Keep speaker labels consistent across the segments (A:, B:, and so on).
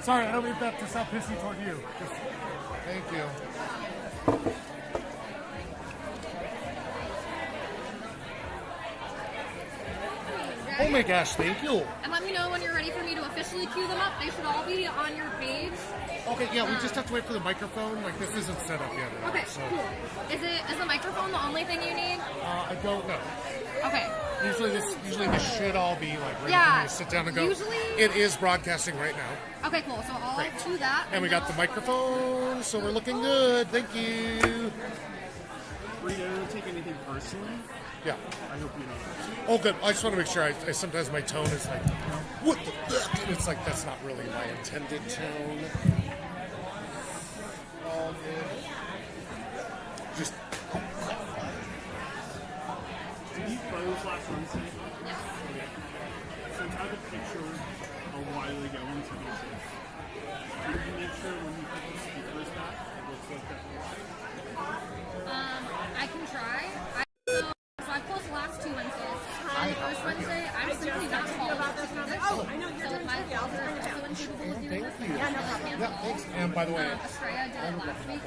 A: Sorry, I don't mean that to sound pissy toward you. Just, thank you. Oh my gosh, thank you.
B: And let me know when you're ready for me to officially cue them up. They should all be on your page.
A: Okay, yeah, we just have to wait for the microphone. Like, this isn't set up yet. Right?
B: Okay,
A: So,
B: cool. Is the microphone the only thing you need?
A: I don't know.
B: Okay.
A: Usually this should all be like ready
B: Yeah,
A: for me to sit down and go.
B: usually-
A: It is broadcasting right now.
B: Okay, cool. So I'll
A: Great.
B: do that.
A: And we got the microphone, so we're looking good. Thank you.
C: Rita, don't take anything personally.
A: Yeah.
C: I hope you know that.
A: Oh, good. I just want to make sure. I sometimes my tone is like, what the fuck? And it's like, that's not really my intended tone. All good. Just,
C: Did you close last Wednesday?
B: Yes.
C: Okay. So I have a picture a while ago on TV. Did you make sure when you put the speakers back, it looks like that?
B: I can try. So I closed the last 2 Wednesdays. The first Wednesday, I'm simply not called. Oh, I know you're doing my also incapable of doing
A: thank
B: this.
A: you. Yeah, thanks. And by the way,
B: Estrella did it last week.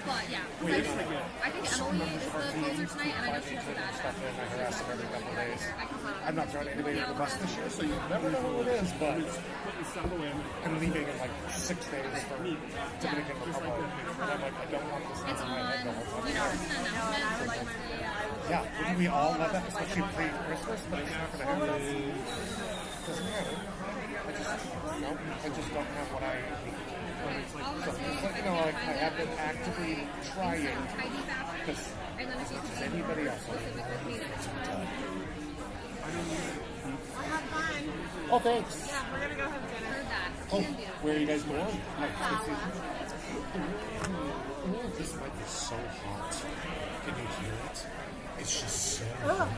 B: But yeah, I think Emily is the closer tonight, and I know she has a bad
A: stuff in. I harass him every couple of days.
B: I can plan on
A: I'm not throwing anybody under the bus this year, so you never know who it is, but
C: Putting stuff away.
A: I'm leaving in like 6 days for Dominican Republic. And I'm like, I don't want this
B: It's
A: in my head the whole
B: on,
A: time.
B: you know, it's an announcement for like Wednesday.
A: Yeah, wouldn't we all love that, especially pre-Christmas, but it's not going to happen. Doesn't matter. I just don't have what I need. So, but, you know, like, I have been actively trying because
B: And then if you could
A: anybody else. Oh, thanks.
D: Yeah, we're gonna go have dinner.
B: heard that.
A: Oh, where are you guys going? This mic is so hot. Can you hear it? It's just so hot.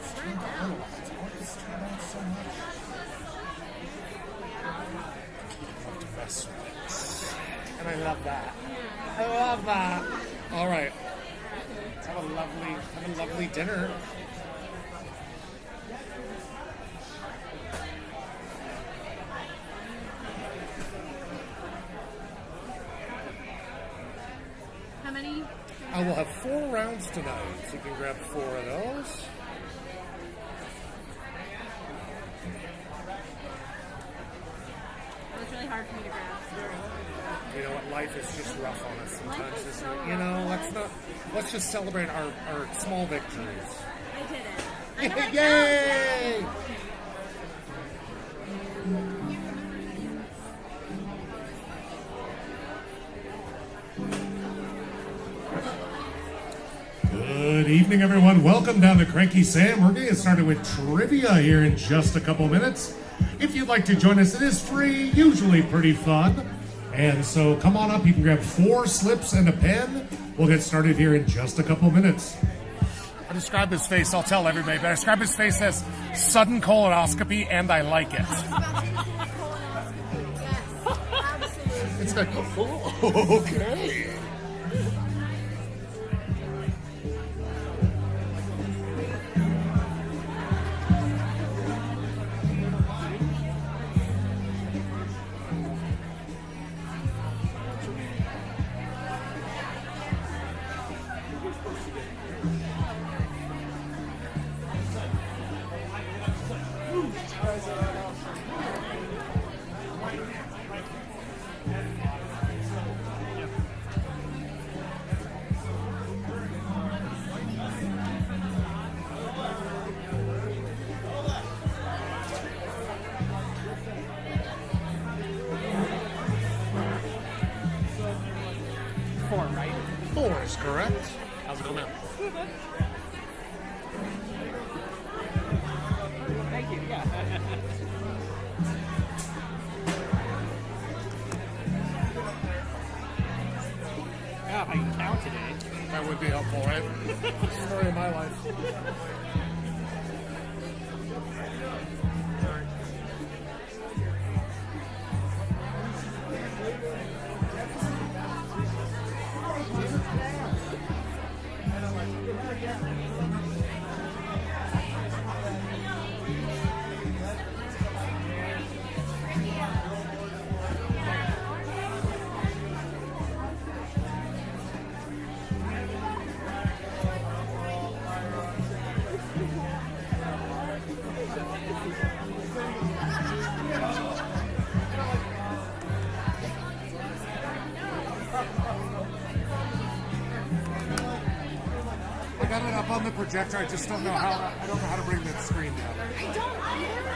A: It's turned down a lot. It's turned down so much. I love to mess with it. And I love that. I love that. All right. Have a lovely dinner.
B: How many?
A: I will have 4 rounds tonight, so you can grab 4 of those.
D: It was really hard for me to grab.
A: You know what? Life is just rough on us sometimes, isn't it? You know, let's just celebrate our small victories.
D: I did it.
A: Yay! Good evening, everyone. Welcome down to Cranky Sam. We're going to get started with trivia here in just a couple minutes. If you'd like to join us, it is free, usually pretty fun. And so come on up. You can grab 4 slips and a pen. We'll get started here in just a couple minutes. I describe his face. I'll tell everybody, but I describe his face as sudden colonoscopy, and I like it. It's like, oh, okay. Four is correct. How's it going, man?
C: Thank you. Yeah. Yeah, if I can count today.
A: That would be helpful, right? Story of my life. up on the projector. I just don't know how. I don't know how to bring that screen down.
B: I don't either.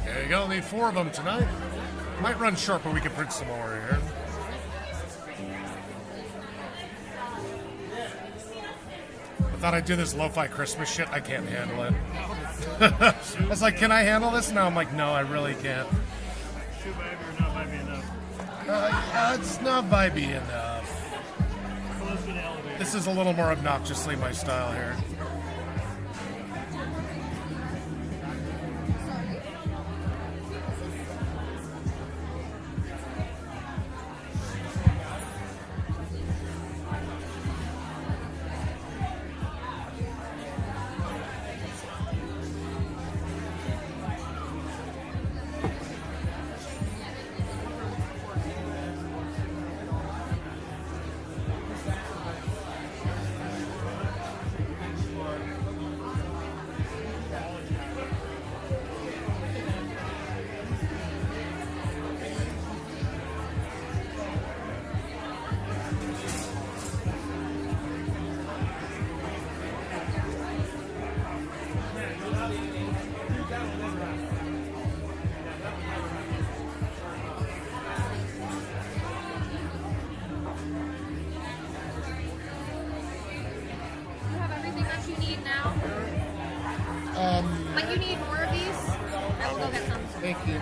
A: There you go. Need 4 of them tonight. Might run short, but we can print some more here. I thought I'd do this lo-fi Christmas shit. I can't handle it. I was like, can I handle this? Now I'm like, no, I really can't.
C: Too vibey or not vibey enough?
A: It's not vibey enough.
C: So let's get an elevator.
A: This is a little more obnoxiously my style here.
B: You have everything that you need now. But you need more of these. I will go get some.
A: Thank you.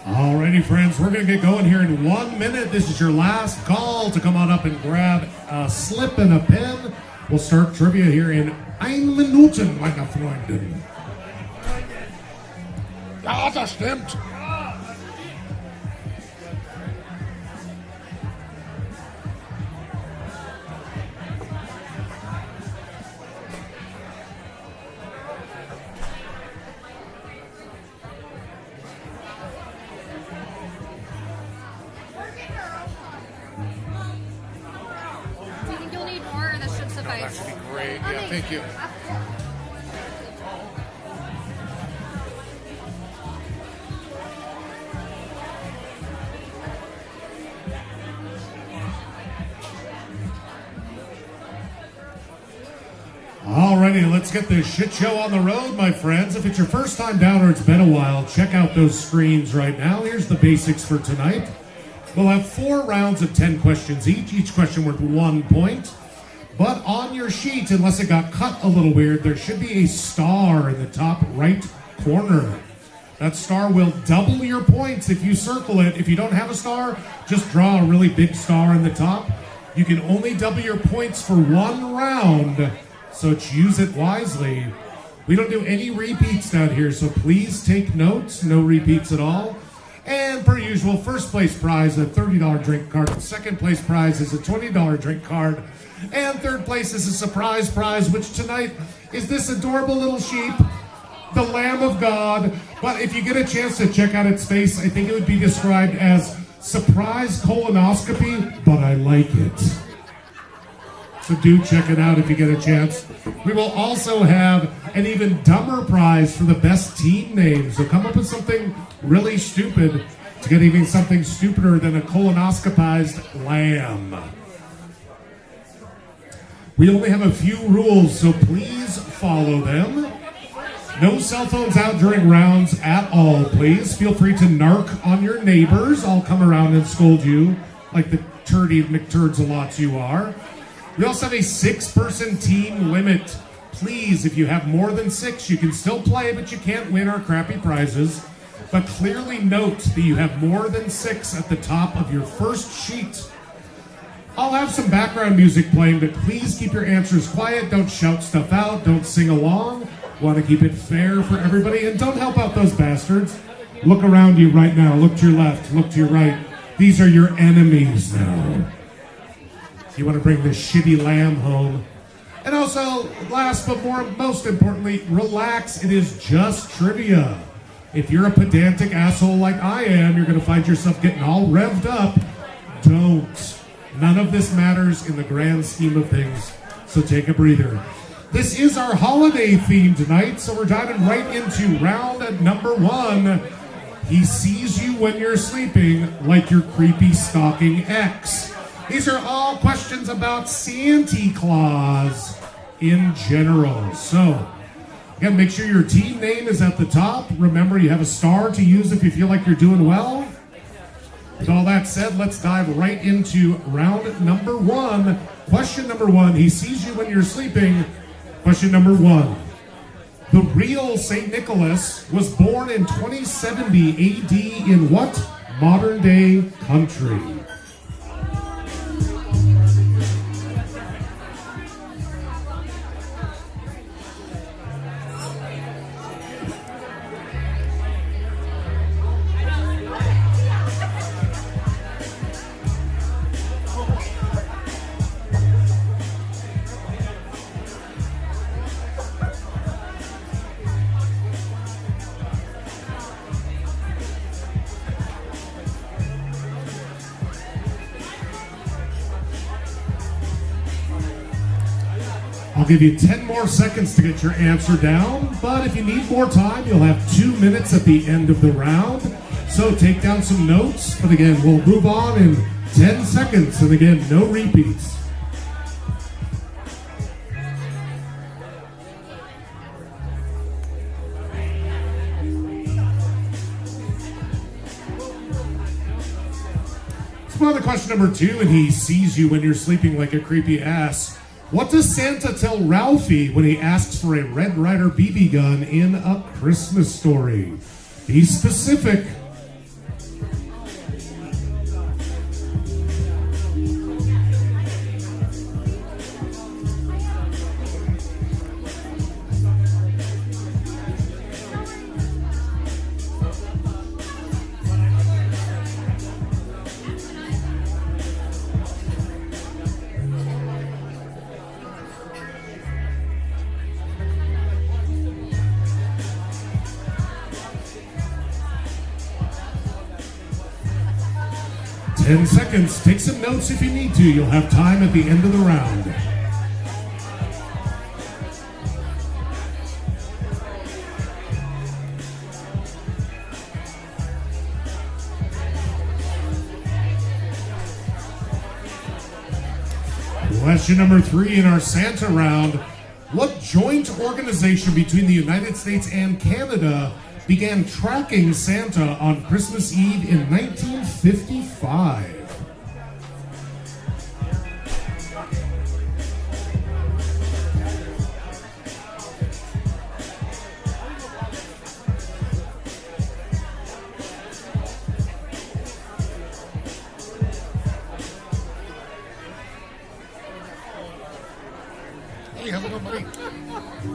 A: Alrighty, friends, we're going to get going here in 1 minute. This is your last call to come on up and grab a slip and a pen. We'll start trivia here in 1 Minuten, meine Freunde. Ja, das stimmt.
B: Do you think you'll need more, or this should suffice?
E: That should be great. Yeah,
B: Amazing.
E: thank you.
A: Alrighty, let's get this shit show on the road, my friends. If it's your first time down or it's been a while, check out those screens right now. Here's the basics for tonight. We'll have 4 rounds of 10 questions each question worth 1 point. But on your sheet, unless it got cut a little weird, there should be a star in the top right corner. That star will double your points if you circle it. If you don't have a star, just draw a really big star in the top. You can only double your points for 1 round, so use it wisely. We don't do any repeats down here, so please take notes. No repeats at all. And per usual, first place prize, a $30 drink card. Second place prize is a $20 drink card. And third place is a surprise prize, which tonight is this adorable little sheep, the Lamb of God. But if you get a chance to check out its face, I think it would be described as surprise colonoscopy, but I like it. So do check it out if you get a chance. We will also have an even dumber prize for the best team name. So come up with something really stupid to get even something stupider than a colonoscopized lamb. We only have a few rules, so please follow them. No cell phones out during rounds at all, please. Feel free to narc on your neighbors. I'll come around and scold you like the turdy McTurds-a-lots you are. We also have a 6-person team limit. Please, if you have more than 6, you can still play, but you can't win our crappy prizes. But clearly note that you have more than 6 at the top of your first sheet. I'll have some background music playing, but please keep your answers quiet. Don't shout stuff out. Don't sing along. Want to keep it fair for everybody. And don't help out those bastards. Look around you right now. Look to your left. Look to your right. These are your enemies now. You want to bring this shitty lamb home. And also, last but most importantly, relax. It is just trivia. If you're a pedantic asshole like I am, you're going to find yourself getting all revved up. Don't. None of this matters in the grand scheme of things. So take a breather. This is our holiday theme tonight, so we're diving right into round number 1. He sees you when you're sleeping like your creepy stalking ex. These are all questions about Santa Claus in general. So, again, make sure your team name is at the top. Remember, you have a star to use if you feel like you're doing well. With all that said, let's dive right into round number 1. Question number 1, he sees you when you're sleeping. Question number 1. The real St. Nicholas was born in 2070 AD in what modern-day country? I'll give you 10 more seconds to get your answer down, but if you need more time, you'll have 2 minutes at the end of the round. So take down some notes, but again, we'll move on in 10 seconds, and again, no repeats. So on to question number 2, and he sees you when you're sleeping like a creepy ass. What does Santa tell Ralphie when he asks for a Red Ryder BB gun in A Christmas Story? Be specific. 10 seconds. Take some notes if you need to. You'll have time at the end of the round. Question number 3 in our Santa round. What joint organization between the United States and Canada began tracking Santa on Christmas Eve in 1955?
E: Hey, how's it going, buddy?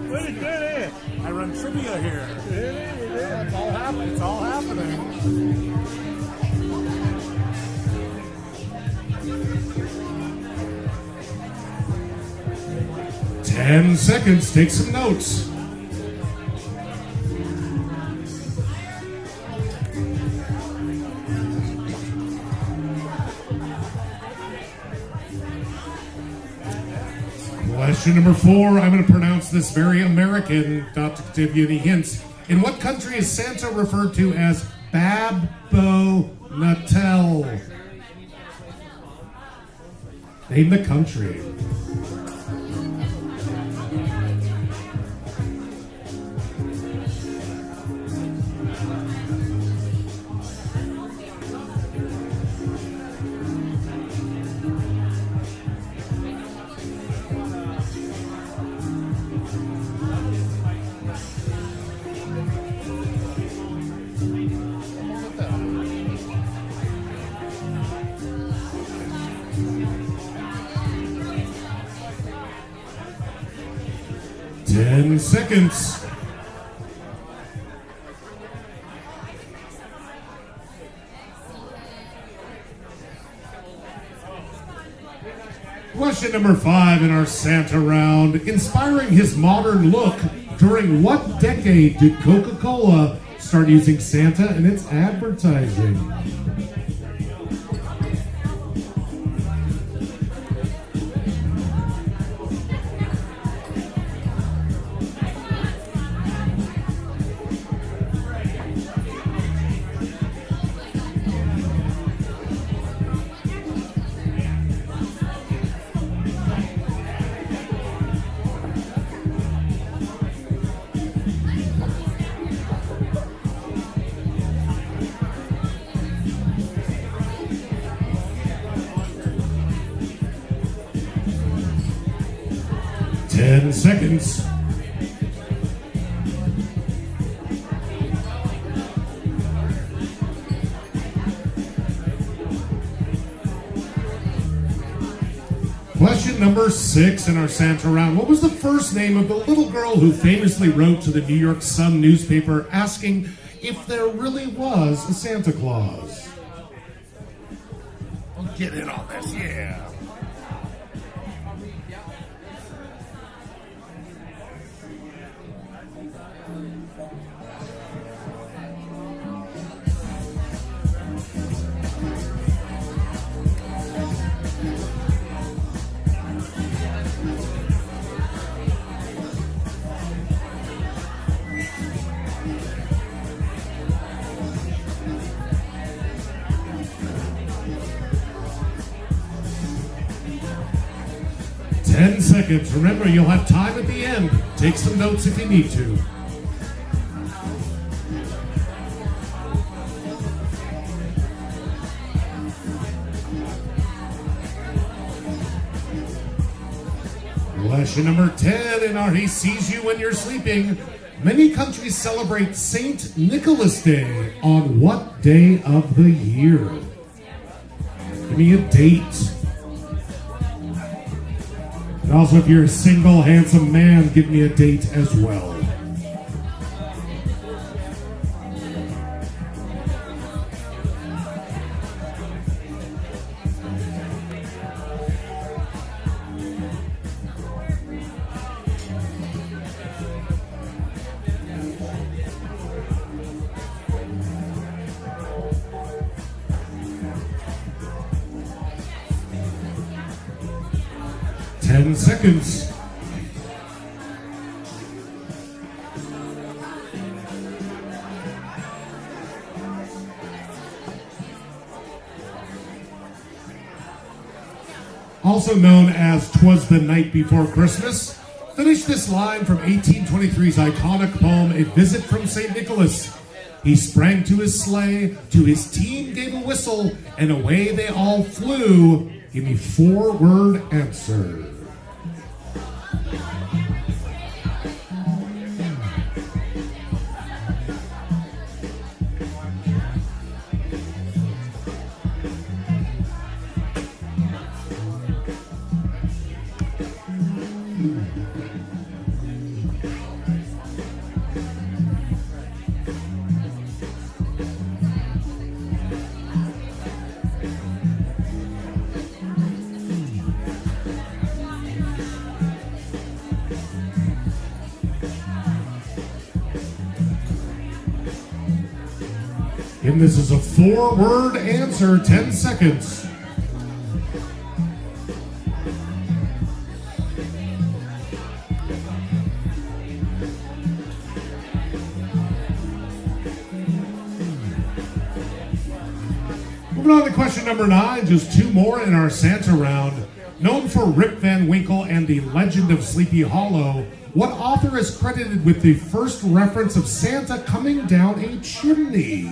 C: Pretty good, eh? I run trivia here.
E: It's all happening. It's all happening.
A: 10 seconds. Take some notes. Question number 4. I'm going to pronounce this very American, not to give you any hints. In what country is Santa referred to as Babbo Natal? Name the country. Ten seconds. Question number 5 in our Santa round. Inspiring his modern look, during what decade did Coca-Cola start using Santa in its advertising? Ten seconds. Question number 6 in our Santa round. What was the first name of the little girl who famously wrote to the New York Sun newspaper asking if there really was a Santa Claus?
E: I'll get in on this, yeah.
A: Ten seconds. Remember, you'll have time at the end. Take some notes if you need to. Question number 10 in our He Sees You When You're Sleeping. Many countries celebrate Saint Nicholas Day on what day of the year? Give me a date. And also, if you're a single, handsome man, give me a date as well. 10 seconds. Also known as "'Twas the Night Before Christmas," finish this line from 1823's iconic poem, A Visit from St. Nicholas. He sprang to his sleigh, to his team gave a whistle, and away they all flew. Give me 4-word answer. And this is a 4-word answer, 10 seconds. Moving on to question number 9, just 2 more in our Santa round. Known for Rip Van Winkle and the Legend of Sleepy Hollow, what author is credited with the first reference of Santa coming down a chimney?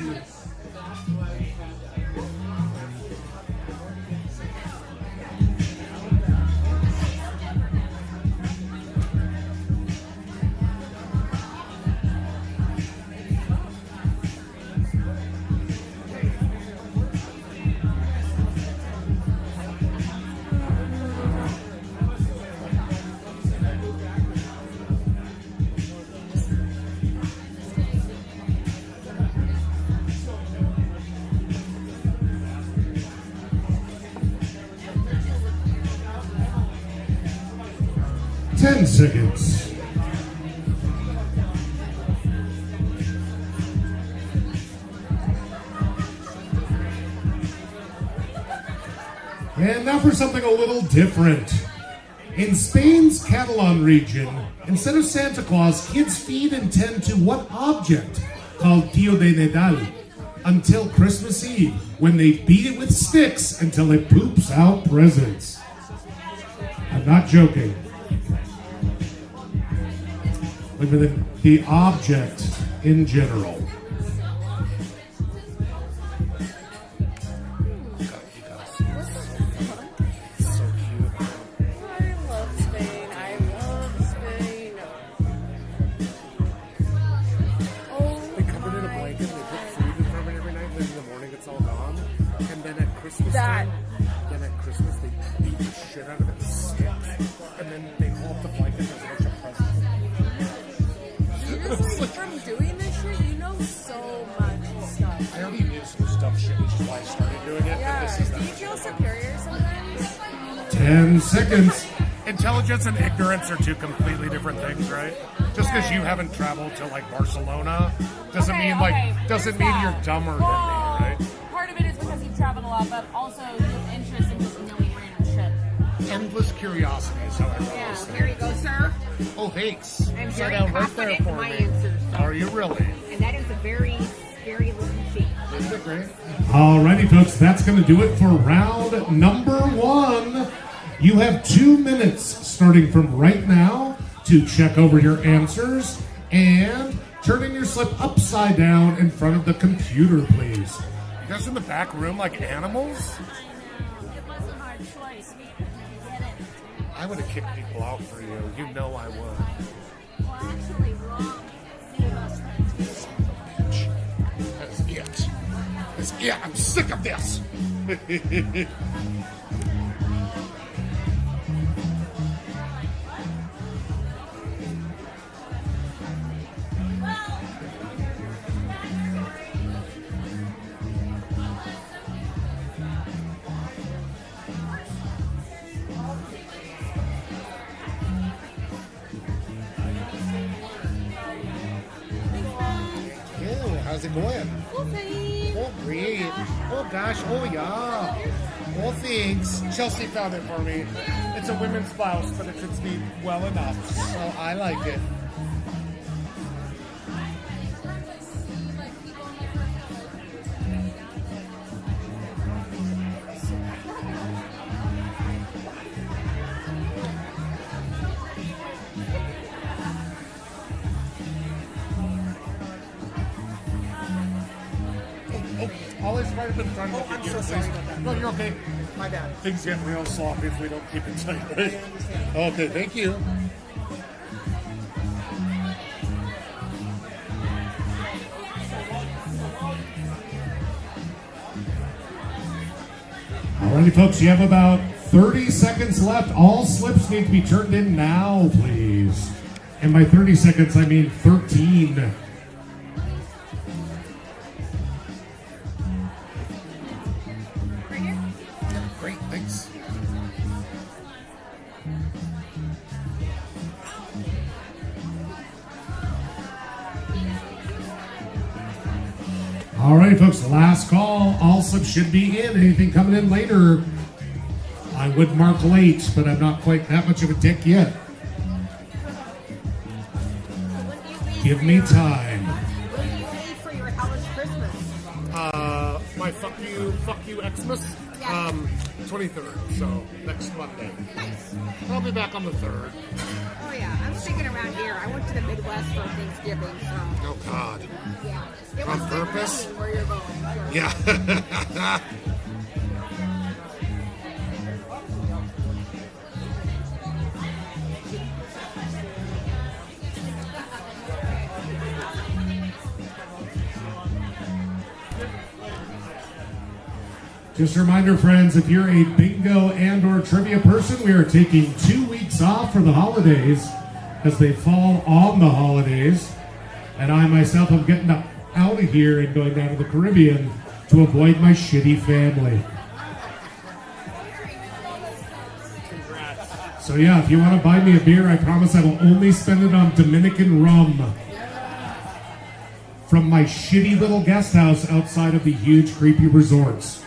A: Ten seconds. And now for something a little different. In Spain's Catalan region, instead of Santa Claus, kids feed and tend to what object called Tío de Nadal until Christmas Eve, when they beat it with sticks until it poops out presents. I'm not joking. Look at the object in general.
E: Then at Christmas they beat the shit out of it with sticks, and then they pull up the blanket and there's a bunch of presents.
D: You just like from doing this shit, you know so much stuff.
E: I already knew some stuff shit, which is why I started doing it.
D: Yeah.
E: And this is
D: Do you feel superior sometimes?
A: 10 seconds.
E: Intelligence and ignorance are two completely different things, right? Just because you haven't traveled to like Barcelona doesn't mean you're dumber than me, right?
D: Part of it is because you've traveled a lot, but also you have interest in just knowing random shit.
E: Endless curiosity is how I run
F: Yeah,
E: this thing.
F: here you go, sir.
E: Oh, thanks.
F: I'm
E: Sit
F: very
E: down right
F: confident
E: there
F: in
E: for
F: my
E: me.
F: answers.
E: Are you really?
F: And that is a very scary looking sheep.
E: Isn't it great?
A: Alrighty, folks, that's going to do it for round number 1. You have 2 minutes starting from right now to check over your answers and turning your slip upside down in front of the computer, please.
E: You guys in the back room like animals?
B: It was a hard choice. You get it.
E: I would have kicked people out for you. You know I would.
B: Well, actually, wrong. Save us then.
E: Bitch. That's it. That's it. I'm sick of this. Ew, how's How's it going?
B: Okay.
E: Oh, great. Oh, gosh. Oh, yeah. Oh, thanks. Chelsea found it for me. It's a women's blouse, but it fits me well enough, so I like it. Always right up in front of
G: Oh,
E: the
G: I'm so
E: computer,
G: sorry
E: please.
G: about that.
E: No, you're okay.
G: My bad.
E: Things get real sloppy if we don't keep it tight, right? Okay, thank you.
A: Alrighty, folks, you have about 30 seconds left. All slips need to be turned in now, please. And by 30 seconds, I mean 13.
E: Great, thanks.
A: Alrighty, folks, last call. All slips should be in. Anything coming in later, I would mark late, but I'm not quite that much of a dick yet. Give me time.
F: What do you leave for your hellish Christmas?
E: My fuck you Xmas,
F: Yeah.
E: 23rd, so next Monday.
F: Nice.
E: I'll be back on the 3rd.
F: Oh yeah, I'm sticking around here. I went to the Midwest for Thanksgiving, so
E: Oh, God.
F: yeah. It
E: On
F: was
E: purpose?
F: where you're going. So.
E: Yeah.
A: Just a reminder, friends, if you're a bingo and or trivia person, we are taking 2 weeks off for the holidays as they fall on the holidays. And I myself am getting out of here and going down to the Caribbean to avoid my shitty family. So yeah, if you want to buy me a beer, I promise I will only spend it on Dominican rum from my shitty little guest house outside of the huge creepy resorts.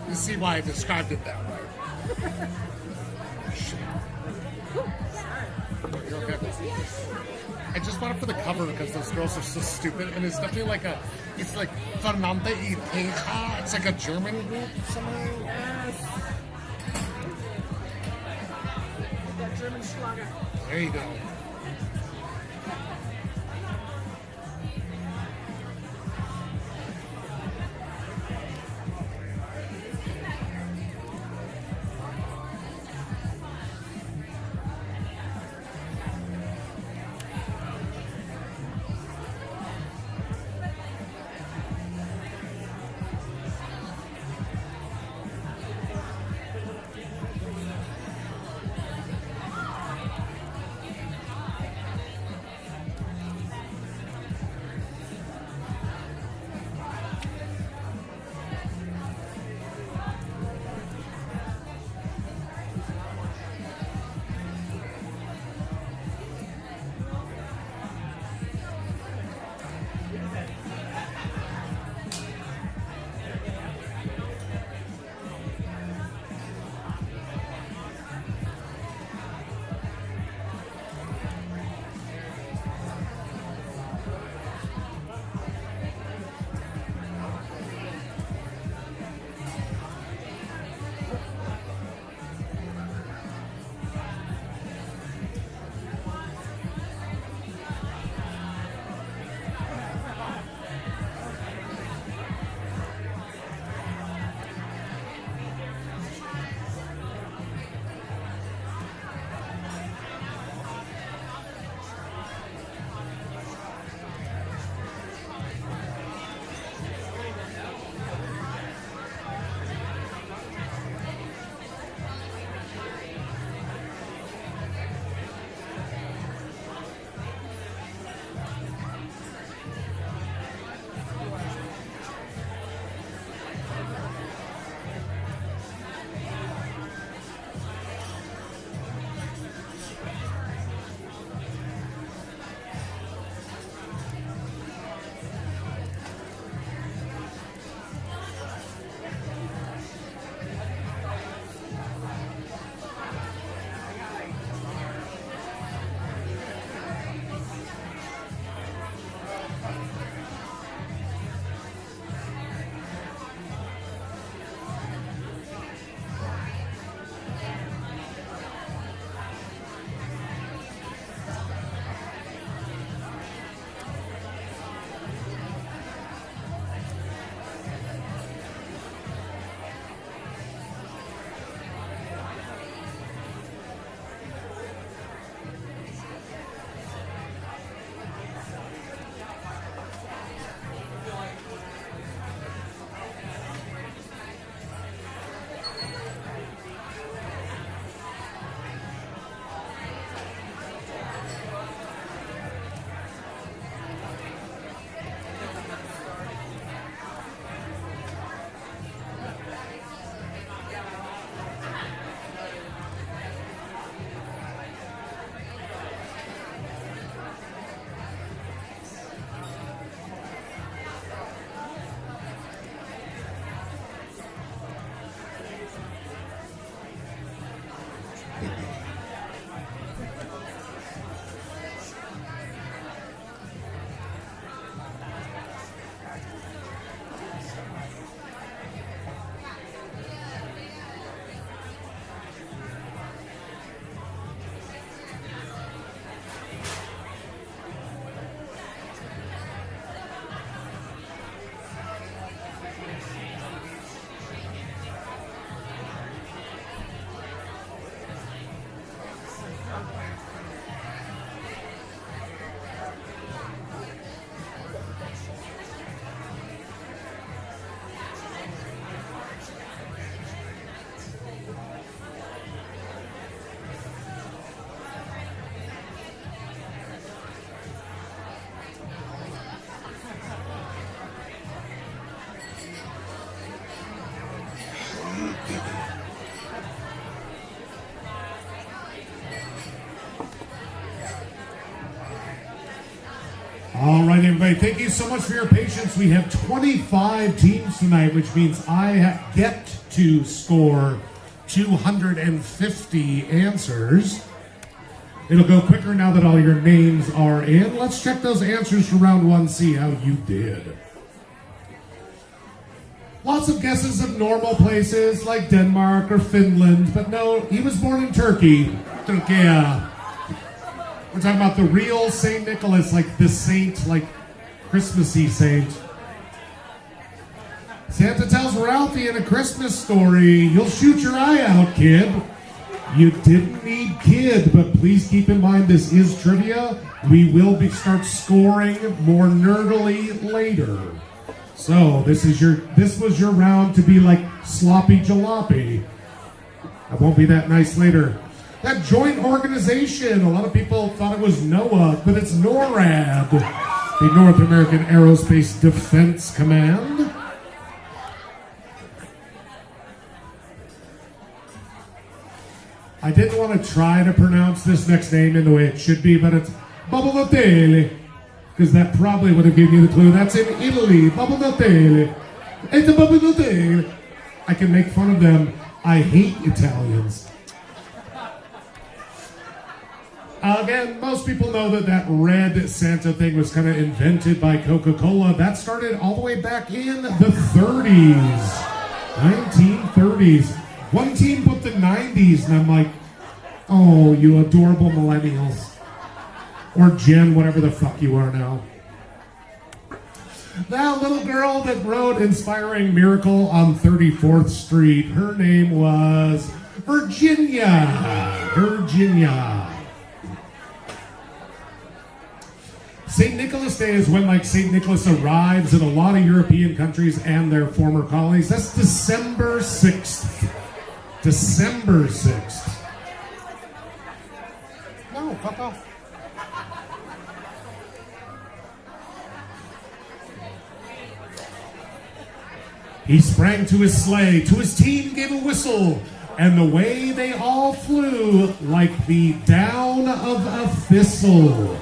E: You see why I described it that way. I just bought it for the cover because those girls are so stupid, and it's definitely like it's like Fernanda y Teja. It's like a German group somehow.
F: Yes. That German Schlager.
E: There you go.
A: All right, everybody, thank you so much for your patience. We have 25 teams tonight, which means I get to score 250 answers. It'll go quicker now that all your names are in. Let's check those answers for round one, see how you did. Lots of guesses of normal places like Denmark or Finland, but no, he was born in Turkey. Turkey. We're talking about the real St. Nicholas, like the saint, like Christmassy saint. Santa tells Ralphie in A Christmas Story, "You'll shoot your eye out, kid." You didn't need kid, but please keep in mind this is trivia. We will start scoring more nerdily later. So this was your round to be like sloppy jalopy. I won't be that nice later. That joint organization, a lot of people thought it was NOAA, but it's NORAD, the North American Aerospace Defense Command. I didn't want to try to pronounce this next name in the way it should be, but it's Babbolotele, because that probably would have given you the clue. That's in Italy, Babbolotele. It's a Babbolotele. I can make fun of them. I hate Italians. Again, most people know that red Santa thing was kind of invented by Coca-Cola. That started all the way back in the 30s, 1930s. One team put the 90s, and I'm like, oh, you adorable millennials. Or Gen, whatever the fuck you are now. That little girl that wrote Inspiring Miracle on 34th Street, her name was Virginia. Virginia. St. Nicholas Day is when, like, St. Nicholas arrives in a lot of European countries and their former colonies. That's December 6th. December 6th. No, fuck off. He sprang to his sleigh, to his team gave a whistle, and the way they all flew like the down of a thistle.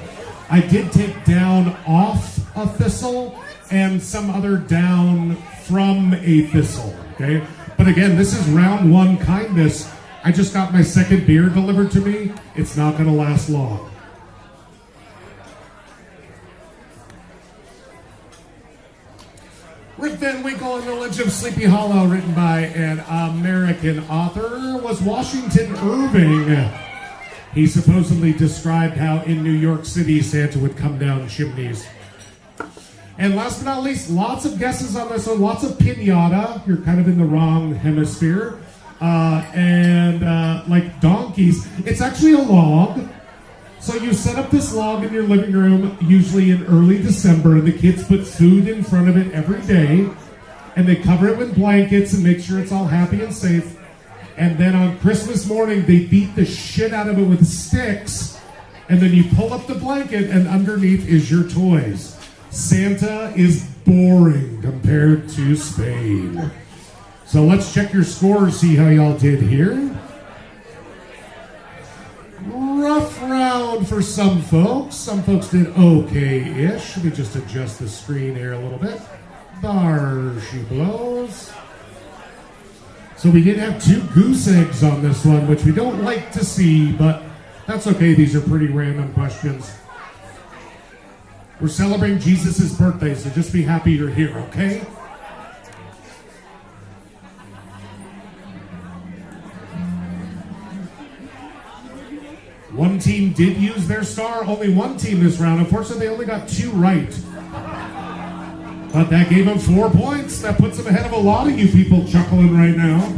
A: I did take down off a thistle and some other down from a thistle, okay? But again, this is round one kindness. I just got my second beer delivered to me. It's not gonna last long. Rip Van Winkle and the Legend of Sleepy Hollow, written by an American author, was Washington Irving. He supposedly described how in New York City Santa would come down chimneys. And last but not least, lots of guesses on this one, lots of pinata. You're kind of in the wrong hemisphere. Like donkeys. It's actually a log. So you set up this log in your living room, usually in early December, and the kids put food in front of it every day. And they cover it with blankets and make sure it's all happy and safe. And then on Christmas morning, they beat the shit out of it with sticks. And then you pull up the blanket, and underneath is your toys. Santa is boring compared to Spain. So let's check your scores, see how y'all did here. Rough round for some folks. Some folks did okay-ish. Let me just adjust the screen here a little bit. There she blows. So we did have 2 goose eggs on this one, which we don't like to see, but that's okay. These are pretty random questions. We're celebrating Jesus' birthday, so just be happy you're here, okay? One team did use their star. Only one team this round. Unfortunately, they only got 2 right. But that gave them 4 points. That puts them ahead of a lot of you people chuckling right now.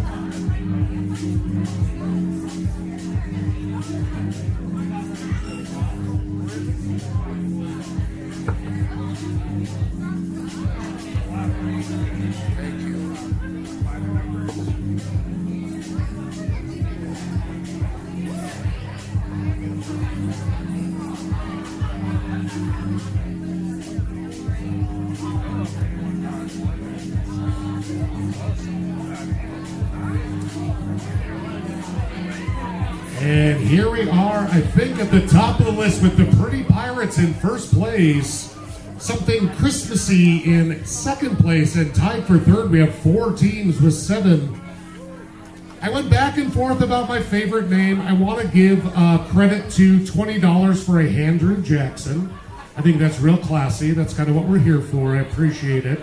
A: And here we are, I think, at the top of the list with the Pretty Pirates in first place. something Christmassy in second place, and tied for third, we have 4 teams with 7. I went back and forth about my favorite name. I want to give credit to $20 for a Andrew Jackson. I think that's real classy. That's kind of what we're here for. I appreciate it.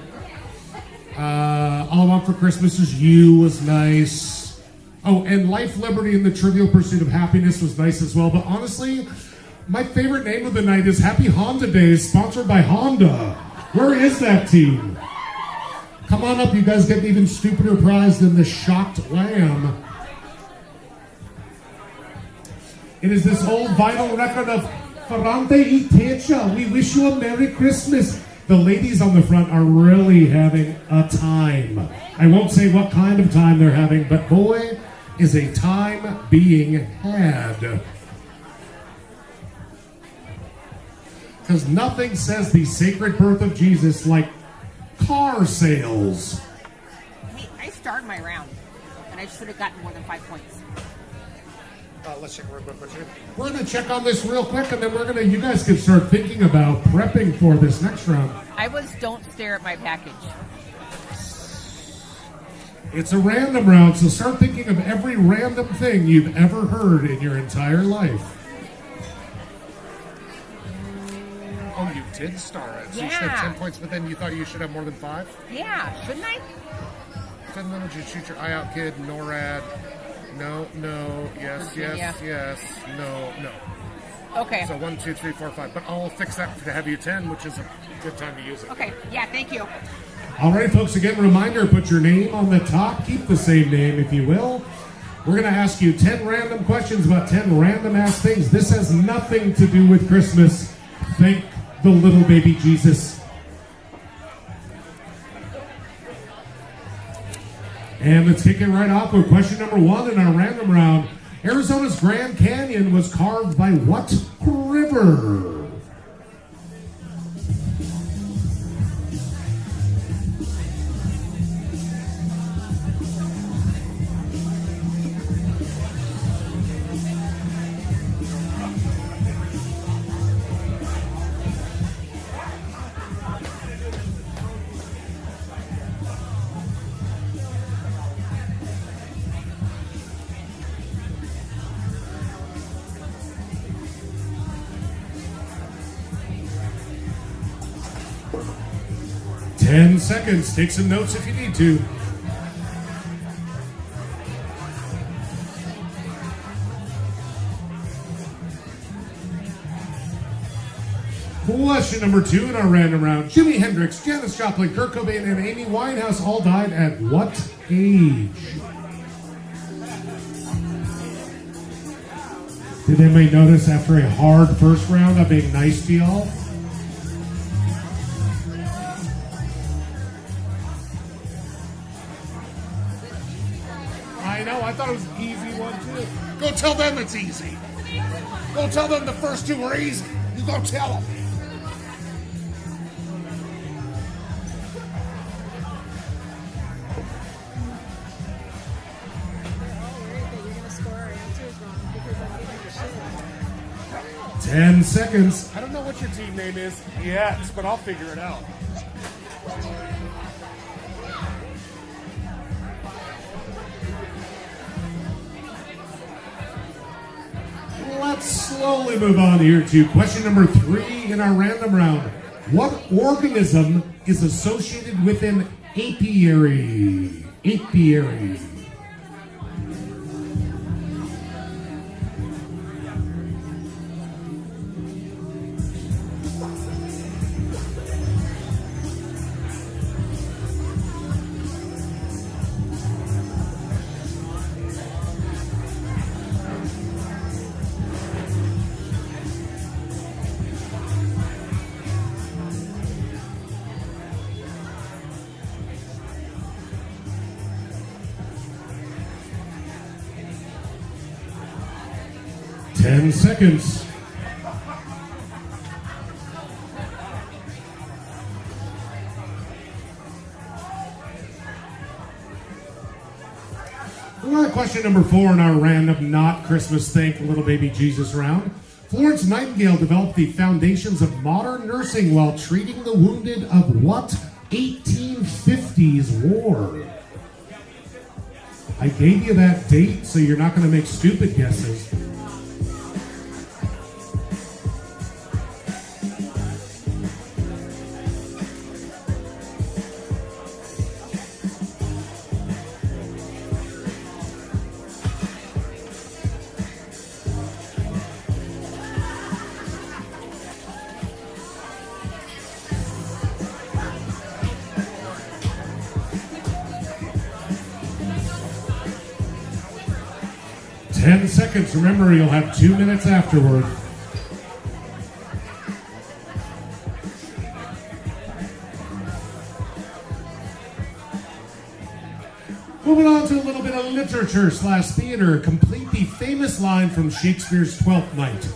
A: All I Want for Christmas Is You was nice. Oh, and Life, Liberty, and the Trivial Pursuit of Happiness was nice as well. But honestly, my favorite name of the night is Happy Honda Days, sponsored by Honda. Where is that team? Come on up, you guys get an even stupider prize than the shocked lamb. It is this old vinyl record of Ferrante y Techa. We wish you a Merry Christmas. The ladies on the front are really having a time. I won't say what kind of time they're having, but boy, is a time being had. Because nothing says the sacred birth of Jesus like car sales.
F: Hey, I started my round, and I should have gotten more than 5 points.
E: Let's check real quick.
A: We're going to check on this real quick, and then you guys can start thinking about prepping for this next round.
F: I was don't stare at my package.
A: It's a random round, so start thinking of every random thing you've ever heard in your entire life.
E: Oh, you did star it. So you should have 10 points, but then you thought you should have more than 5?
F: Yeah, shouldn't I?
E: Then did you shoot your eye out, kid? NORAD. No, yes,
F: Virginia.
E: yes, no.
F: Okay.
E: So 1, 2, 3, 4, 5. But I'll fix that to have you 10, which is a good time to use it.
F: Okay, yeah, thank you.
A: All right, folks, again, reminder, put your name on the top. Keep the same name, if you will. We're going to ask you 10 random questions about 10 random-ass things. This has nothing to do with Christmas. Thank the little baby Jesus. And let's kick it right off with question number 1 in our random round. Arizona's Grand Canyon was carved by what river? Ten seconds. Take some notes if you need to. Question number 2 in our random round. Jimi Hendrix, Janis Joplin, Kurt Cobain, and Amy Winehouse all died at what age? Did anybody notice after a hard first round I'm being nice to y'all? I know, I thought it was an easy one too. Go tell them it's easy. Go tell them the first 2 were easy. You go tell them.
G: You're
A: 10 seconds.
E: I don't know what your team name is yet, but I'll figure it out.
A: Let's slowly move on here to question number 3 in our random round. What organism is associated with an apiary? Apiary. Ten seconds. Question number 4 in our random not Christmas Thank Little Baby Jesus round. Florence Nightingale developed the foundations of modern nursing while treating the wounded of what 1850s war? I gave you that date, so you're not going to make stupid guesses. Ten seconds. Remember, you'll have 2 minutes afterward. Moving on to a little bit of literature / theater. Complete the famous line from Shakespeare's Twelfth Night.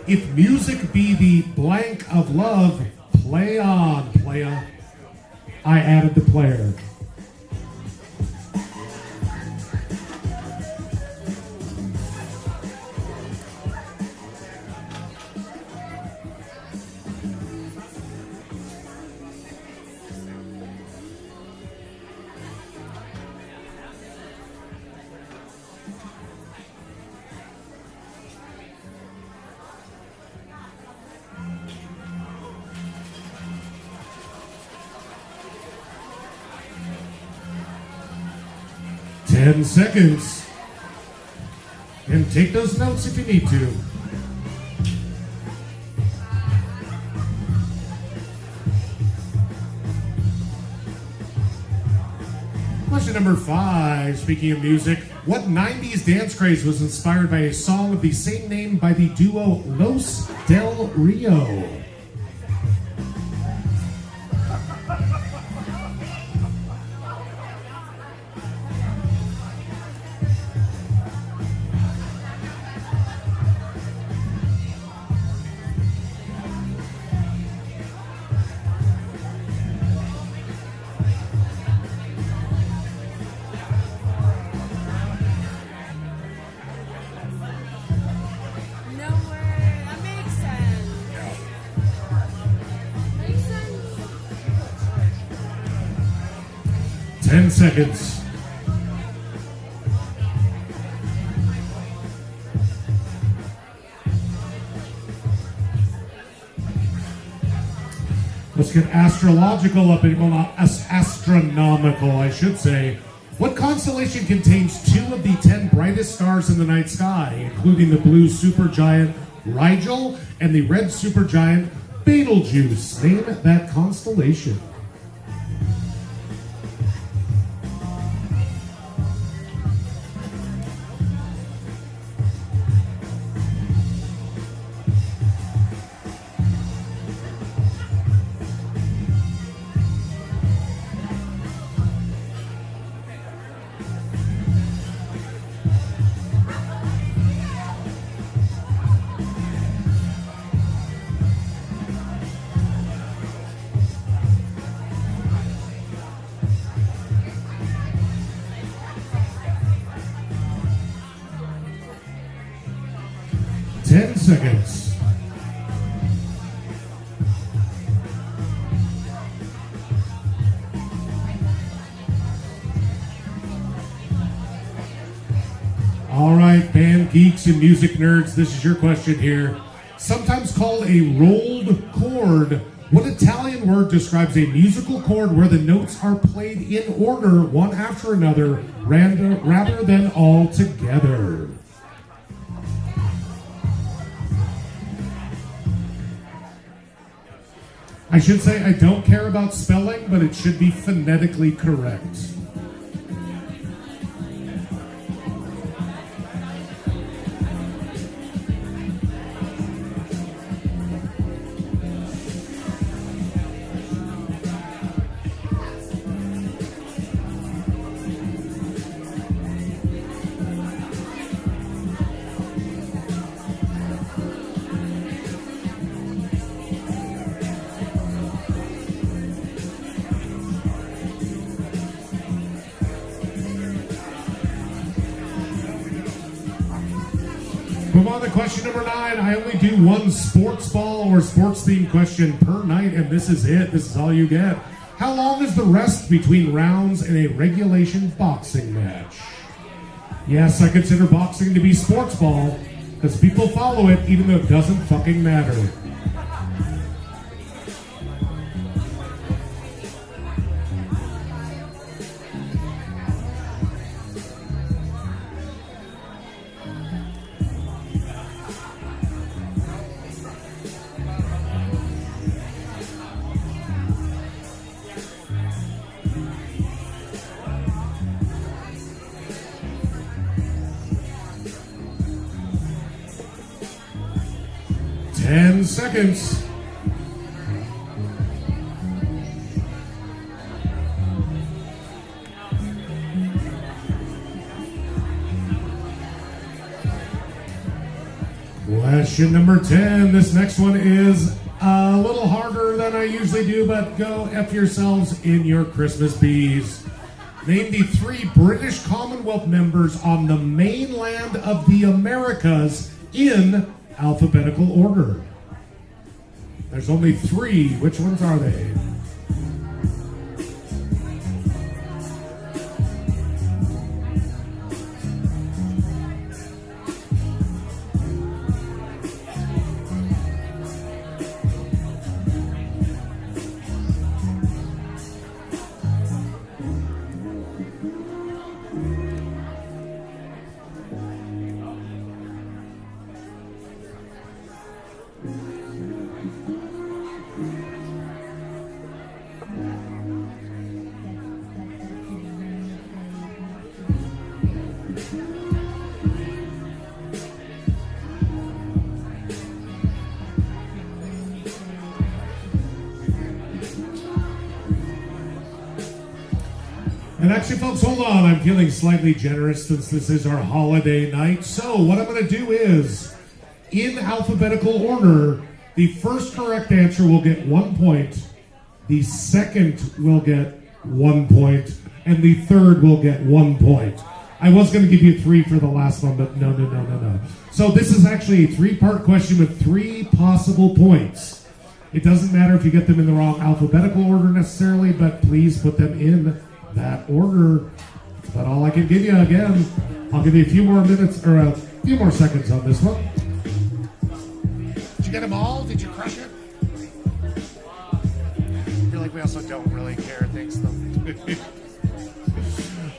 A: If music be the blank of love, play on, playa. I added the player. Ten seconds. And take those notes if you need to. Question number 5. Speaking of music, what 90s dance craze was inspired by a song of the same name by the duo Los Del Rio?
D: No way. That makes sense. Makes sense.
A: 10 seconds. Let's get astrological up in, well, not astronomical, I should say. What constellation contains 2 of the 10 brightest stars in the night sky, including the blue supergiant Rigel and the red supergiant Betelgeuse? Name that constellation. Ten seconds. All right, band geeks and music nerds, this is your question here. Sometimes called a rolled chord, what Italian word describes a musical chord where the notes are played in order, one after another, rather than all together? I should say I don't care about spelling, but it should be phonetically correct. Move on to question number 9. I only do one sports ball or sports themed question per night, and this is it. This is all you get. How long is the rest between rounds in a regulation boxing match? Yes, I consider boxing to be sports ball because people follow it even though it doesn't fucking matter. Ten seconds. Question number 10. This next one is a little harder than I usually do, but go F yourselves in your Christmas bees. Name the 3 British Commonwealth members on the mainland of the Americas in alphabetical order. There's only 3. Which ones are they? And actually, folks, hold on. I'm feeling slightly generous since this is our holiday night. So what I'm going to do is, in alphabetical order, the first correct answer will get 1 point, the second will get 1 point, and the third will get 1 point. I was going to give you 3 for the last one, but no. So this is actually a 3-part question with 3 possible points. It doesn't matter if you get them in the wrong alphabetical order necessarily, but please put them in that order. That's about all I can give you. Again, I'll give you a few more minutes or a few more seconds on this one.
E: Did you get them all? Did you crush it? I feel like we also don't really care. Thanks, though.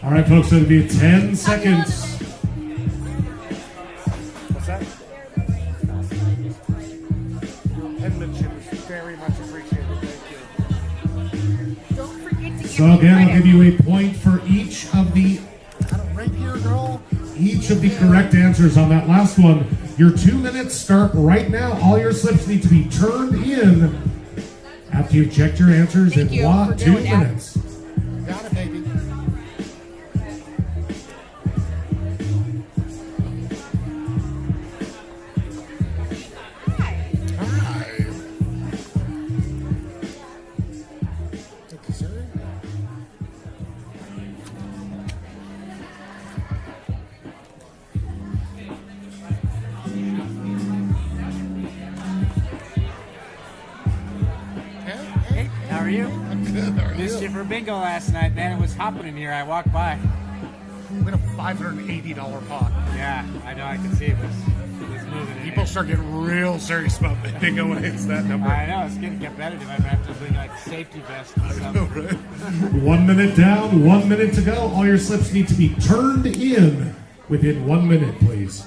A: All right, folks, it'll be 10 seconds.
E: What's that? Penmanship is very much appreciated. Thank you.
F: Don't forget to give
A: So
F: me
A: again, I'll
F: credit.
A: give you a point for each of the
E: Right here, girl.
A: correct answers on that last one. Your 2 minutes start right now. All your slips need to be turned in after you've checked your answers
F: Thank
A: in
F: you for
A: 2
F: doing that.
A: minutes.
E: Got it, baby. Hi. Thank you, sir.
G: Hey, how are you?
E: I'm good. How are
G: Missed
E: you?
G: you for bingo last night, man. It was hopping in here. I walked by.
E: We had a $580 pot.
G: Yeah, I know. I can see it was moving. in
E: People
G: here.
E: start getting real serious about bingo when it hits that number.
G: I know it's getting competitive. I'm gonna have to bring like safety vests and stuff.
E: Right?
A: 1 minute down, 1 minute to go. All your slips need to be turned in within 1 minute, please.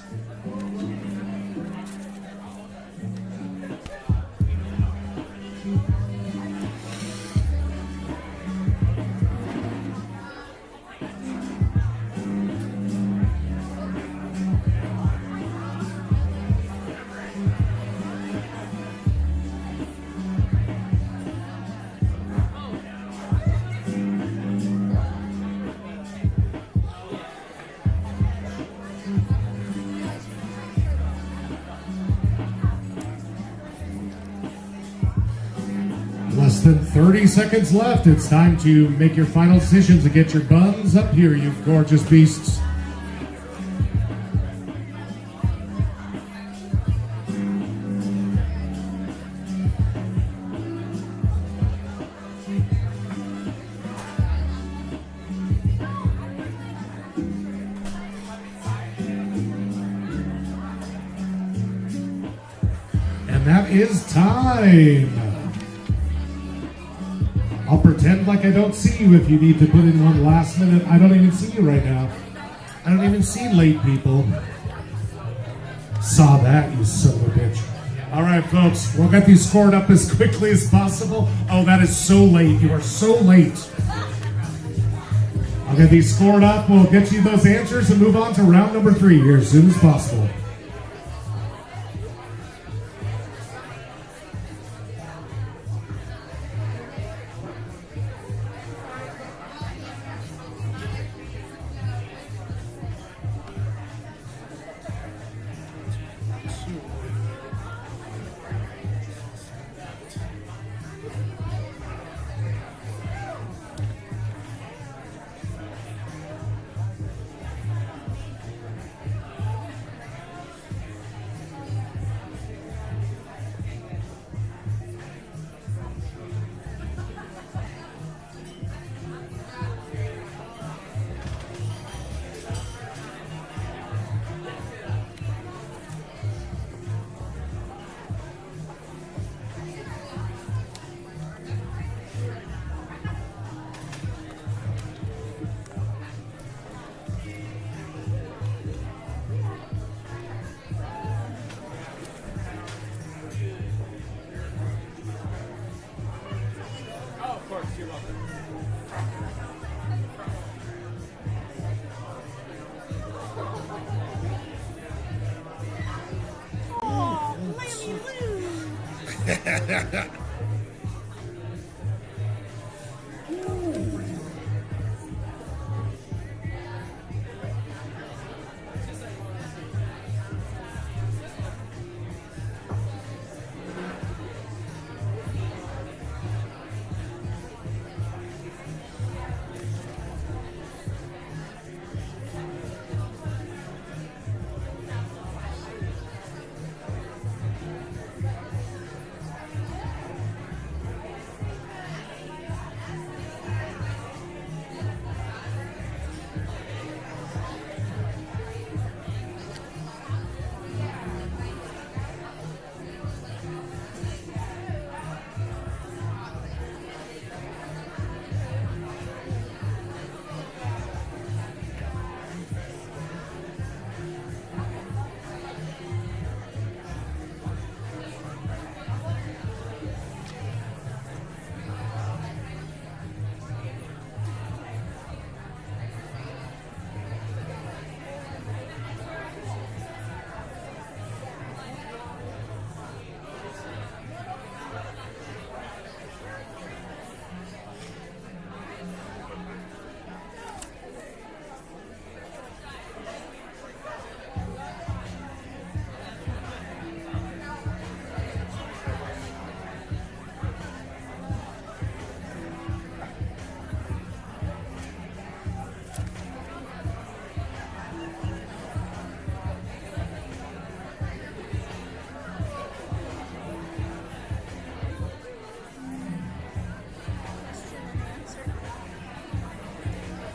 A: Less than 30 seconds left. It's time to make your final decisions and get your buns up here, you gorgeous beasts. And that is time. I'll pretend like I don't see you if you need to put in one last minute. I don't even see you right now. I don't even see late people. Saw that, you son of a bitch. All right, folks, we'll get these scored up as quickly as possible. Oh, that is so late. You are so late. I'll get these scored up. We'll get you those answers and move on to round number 3 here as soon as possible.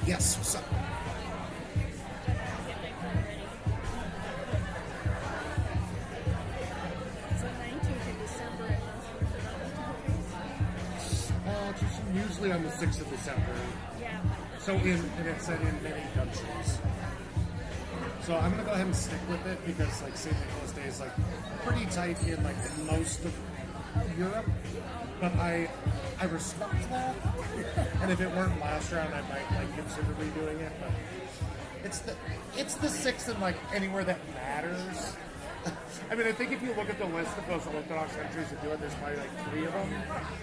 A: Yes, what's up? Just usually on the 6th of December.
F: Yeah.
A: So and it's set in many countries. So I'm gonna go ahead and stick with it because like St. Nicholas Day is like pretty tight in like most of Europe. But I respect that. And if it weren't last round, I might like consider redoing it. But it's the 6th and like anywhere that matters. I mean, I think if you look at the list of those Orthodox countries that do it, there's probably like 3 of them.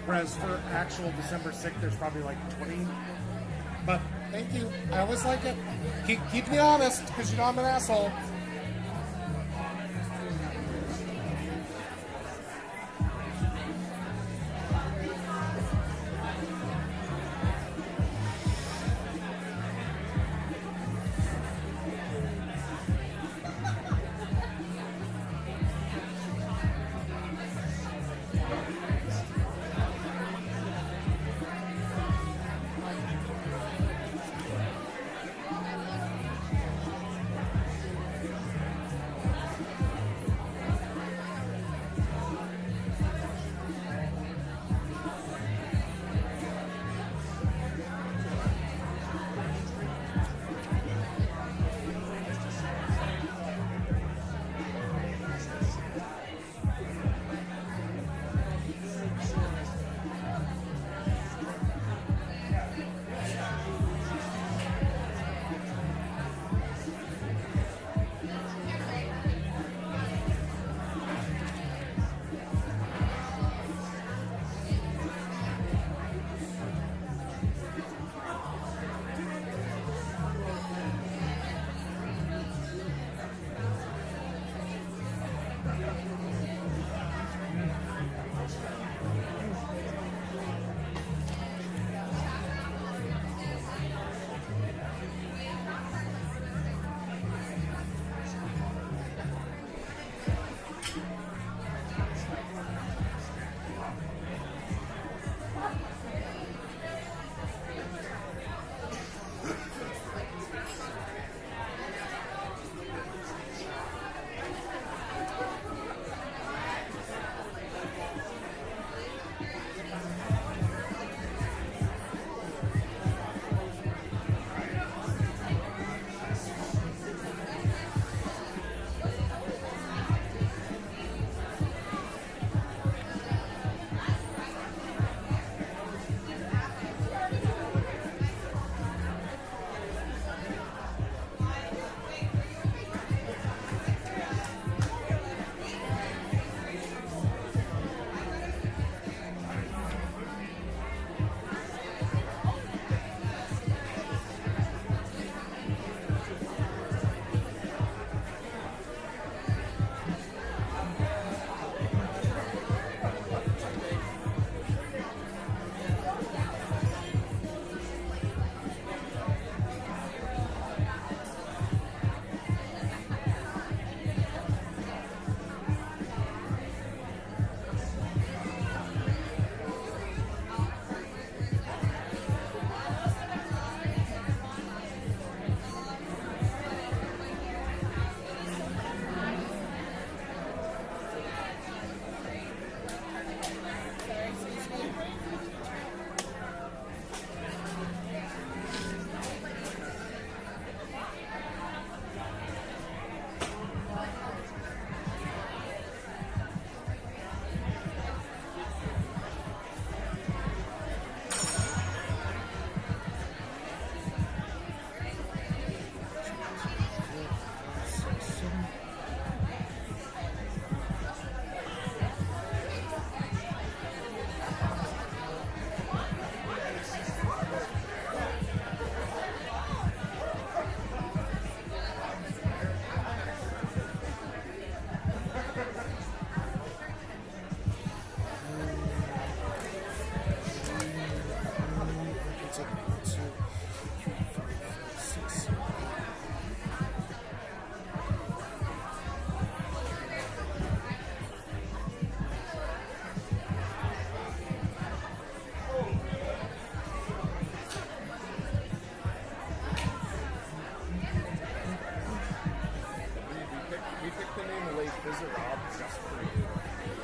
A: Whereas for actual December 6th, there's probably like 20. But thank you. I always like it. Keep me honest, because you know I'm an asshole.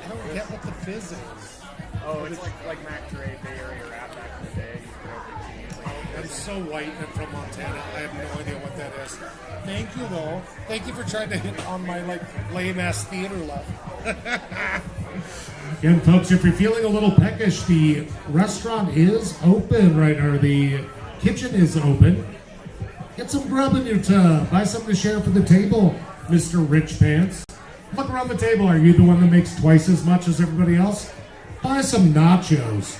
E: I don't get what the fizz is.
C: Oh, it's like Mac Dre Bay Area rap back in the day.
E: I'm so white and from Montana. I have no idea what that is. Thank you, though. Thank you for trying to hit on my lame ass theater love.
A: And folks, if you're feeling a little peckish, the restaurant is open right now. The kitchen is open. Get some grub in your tub. Buy something to share for the table, Mr. Rich Pants. Look around the table. Are you the one that makes twice as much as everybody else? Buy some nachos.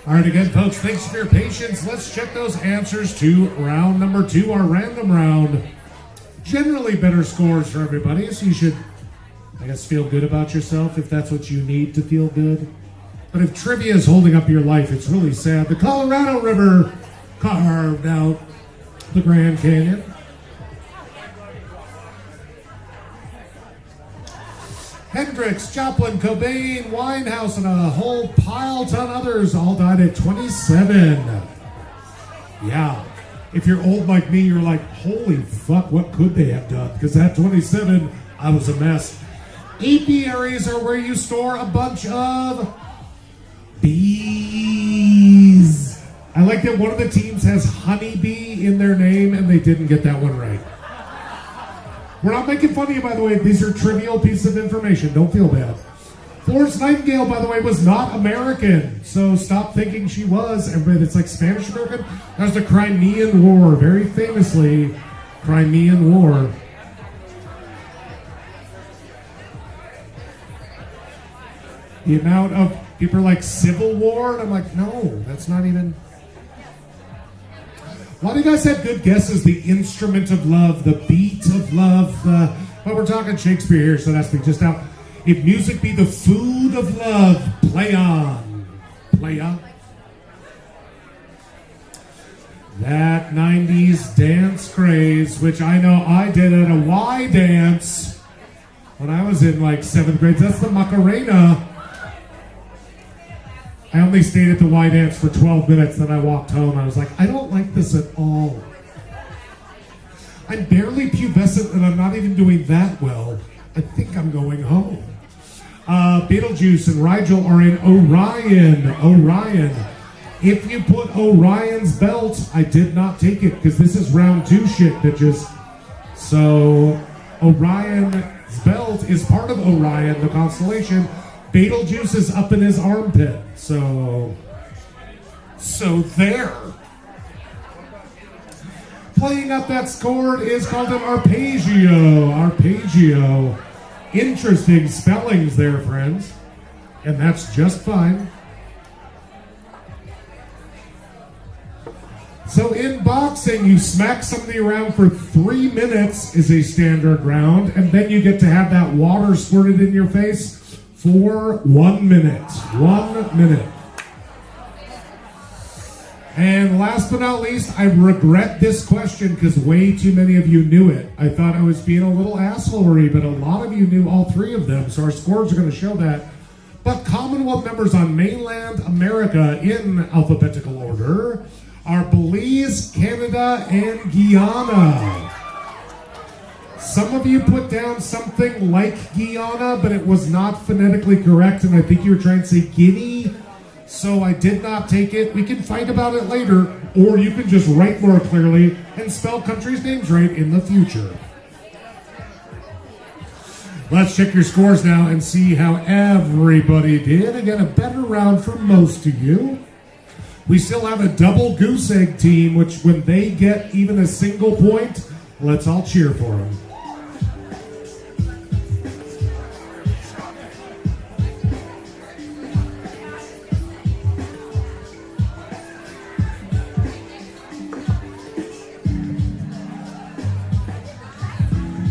A: All right, again, folks, thanks for your patience. Let's check those answers to round number 2, our random round. Generally better scores for everybody, so you should, I guess, feel good about yourself if that's what you need to feel good. But if trivia is holding up your life, it's really sad. The Colorado River carved out the Grand Canyon. Hendrix, Joplin, Cobain, Winehouse, and a whole pile ton others all died at 27. Yeah. If you're old like me, you're like, holy fuck, what could they have done? Because at 27, I was a mess. Apiaries are where you store a bunch of bees. I like that one of the teams has honeybee in their name, and they didn't get that one right. We're not making fun of you, by the way. These are trivial pieces of information. Don't feel bad. Florence Nightingale, by the way, was not American, so stop thinking she was. Everybody that's like Spanish American, that was the Crimean War, very famously, Crimean War. The amount of people are like Civil War, and I'm like, no, that's not even. A lot of you guys have good guesses. The instrument of love, the beat of love. But we're talking Shakespeare here, so that's me just out. If music be the food of love, play on. Play on. That 90s dance craze, which I know I did at a Y dance when I was in like 7th grade. That's the Macarena. I only stayed at the Y dance for 12 minutes, then I walked home. I was like, I don't like this at all. I'm barely pubescent and I'm not even doing that well. I think I'm going home. Beetlejuice and Rigel are in Orion. Orion. If you put Orion's belt, I did not take it because this is round 2 shit, bitches. So Orion's belt is part of Orion, the constellation. Beetlejuice is up in his armpit. So there. Playing up that score is called an arpeggio. Arpeggio. Interesting spellings there, friends. And that's just fine. So in boxing, you smack somebody around for 3 minutes is a standard round, and then you get to have that water squirted in your face for 1 minute. 1 minute. And last but not least, I regret this question because way too many of you knew it. I thought I was being a little assholery, but a lot of you knew all 3 of them, so our scores are going to show that. But Commonwealth members on mainland America in alphabetical order are Belize, Canada, and Guyana. Some of you put down something like Guyana, but it was not phonetically correct, and I think you were trying to say Guinea, so I did not take it. We can fight about it later, or you can just write more clearly and spell countries' names right in the future. Let's check your scores now and see how everybody did. Again, a better round for most of you. We still have a double goose egg team, which when they get even a single point, let's all cheer for them.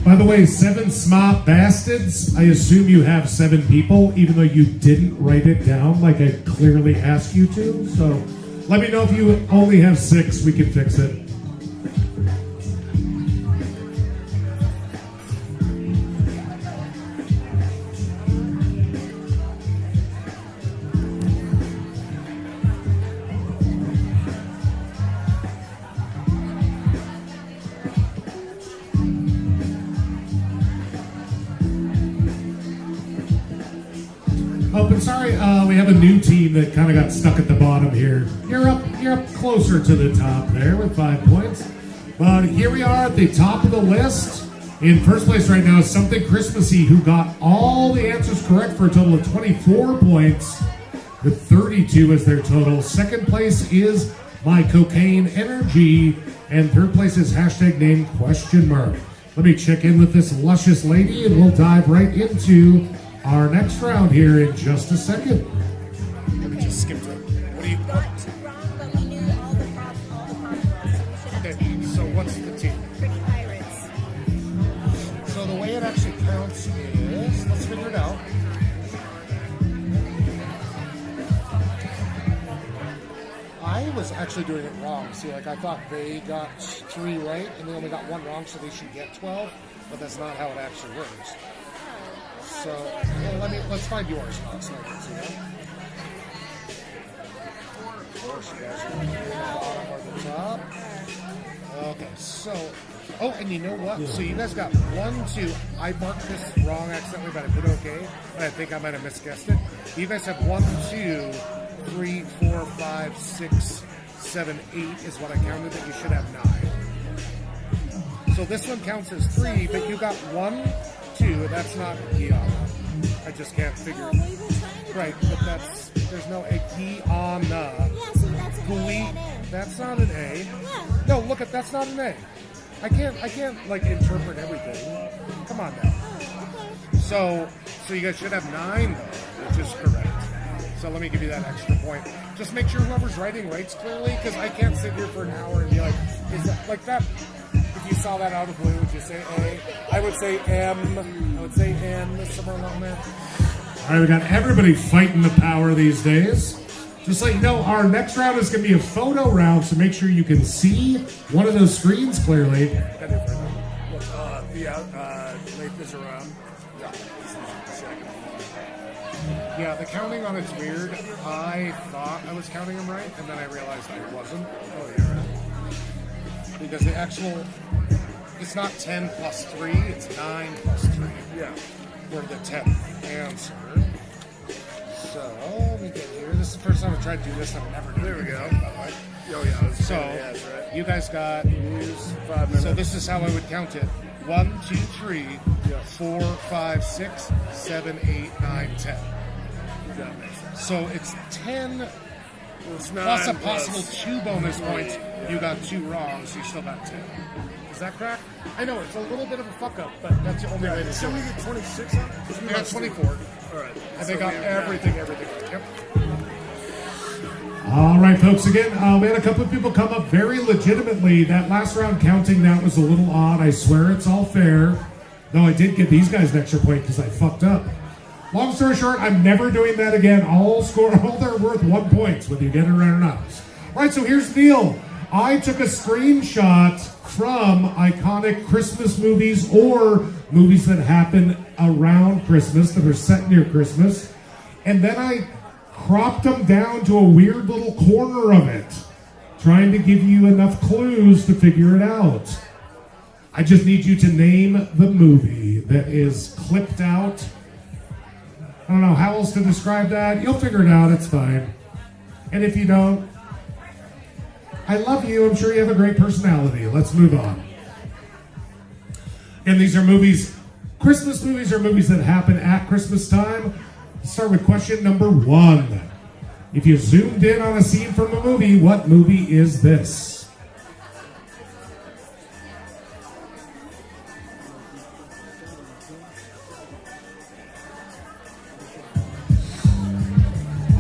A: By the way, 7 smart bastards. I assume you have 7 people, even though you didn't write it down like I clearly asked you to. So let me know if you only have 6. We can fix it. Oh, but sorry, we have a new team that kind of got stuck at the bottom here. You're up closer to the top there with 5 points. But here we are at the top of the list. In first place right now is Something Christmassy, who got all the answers correct for a total of 24 points, with 32 as their total. Second place is My Cocaine Energy, and third place is #name ? Let me check in with this luscious lady, and we'll dive right into our next round here in just a second.
F: Let me just
E: skipped it. What do you?
F: Got wrong, but we knew all the problems. So we should have
E: Okay, so what's the team?
F: Pretty Pirates.
E: So the way it actually counts is, let's figure it out. I was actually doing it wrong. See, like I thought they got 3 right and they only got 1 wrong, so they should get 12. But that's not how it actually works. So let's find yours now, so I can see that. Of course, you guys are on the bottom or the top. Okay, so and you know what? So you guys got 1, 2. I marked this wrong accidentally, but I put okay. But I think I might have misguessed it. You guys have 1, 2, 3, 4, 5, 6, 7, 8 is what I counted. That you should have 9. So this one counts as 3, but you got 1, 2. That's not Guyana. I just can't figure. Right, but there's no a Guyana.
F: Yeah, see, that's an A and A.
E: That's not an A.
F: Yeah.
E: No, look at that's not an A. I can't like interpret everything. Come on now. So you guys should have 9 though, which is correct. So let me give you that extra point. Just make sure whoever's writing writes clearly, because I can't sit here for an hour and be like, is that like that? If you saw that out of blue, would you say A? I would say M. I would say N, somewhere along there.
A: All right, we got everybody fighting the power these days. Just so you know, our next round is going to be a photo round, so make sure you can see one of those screens clearly.
E: Late is around. Yeah, the counting on it's weird. I thought I was counting them right, and then I realized I wasn't. Oh, you're right. Because the actual, it's not 10 plus 3, it's 9 plus 3. Yeah. For the 10th answer. So, let me get here. This is the first time I've tried to do this, and I've never done it. There we go. Oh, yeah. So, you guys got 5 minutes. So, this is how I would count it 1, 2, 3, 4, 5, 6, 7, 8, 9, 10. So it's 10 plus a possible 2 bonus points. You got 2 wrong, so you still got 10. Is that correct? I know it's a little bit of a fuck up, but that's the only way to do it.
C: So we get 26 on?
E: We got 24.
C: All right.
E: And they got everything. Yep.
A: All right, folks, again, we had a couple of people come up very legitimately. That last round counting, that was a little odd. I swear it's all fair. Though I did give these guys an extra point because I fucked up. Long story short, I'm never doing that again. All they're worth 1 point, whether you get it right or not. All right, so here's the deal. I took a screenshot from iconic Christmas movies or movies that happen around Christmas, that are set near Christmas, and then I cropped them down to a weird little corner of it, trying to give you enough clues to figure it out. I just need you to name the movie that is clipped out. I don't know how else to describe that. You'll figure it out. It's fine. And if you don't, I love you. I'm sure you have a great personality. Let's move on. And these are movies, Christmas movies are movies that happen at Christmas time. Let's start with question number 1. If you zoomed in on a scene from a movie, what movie is this?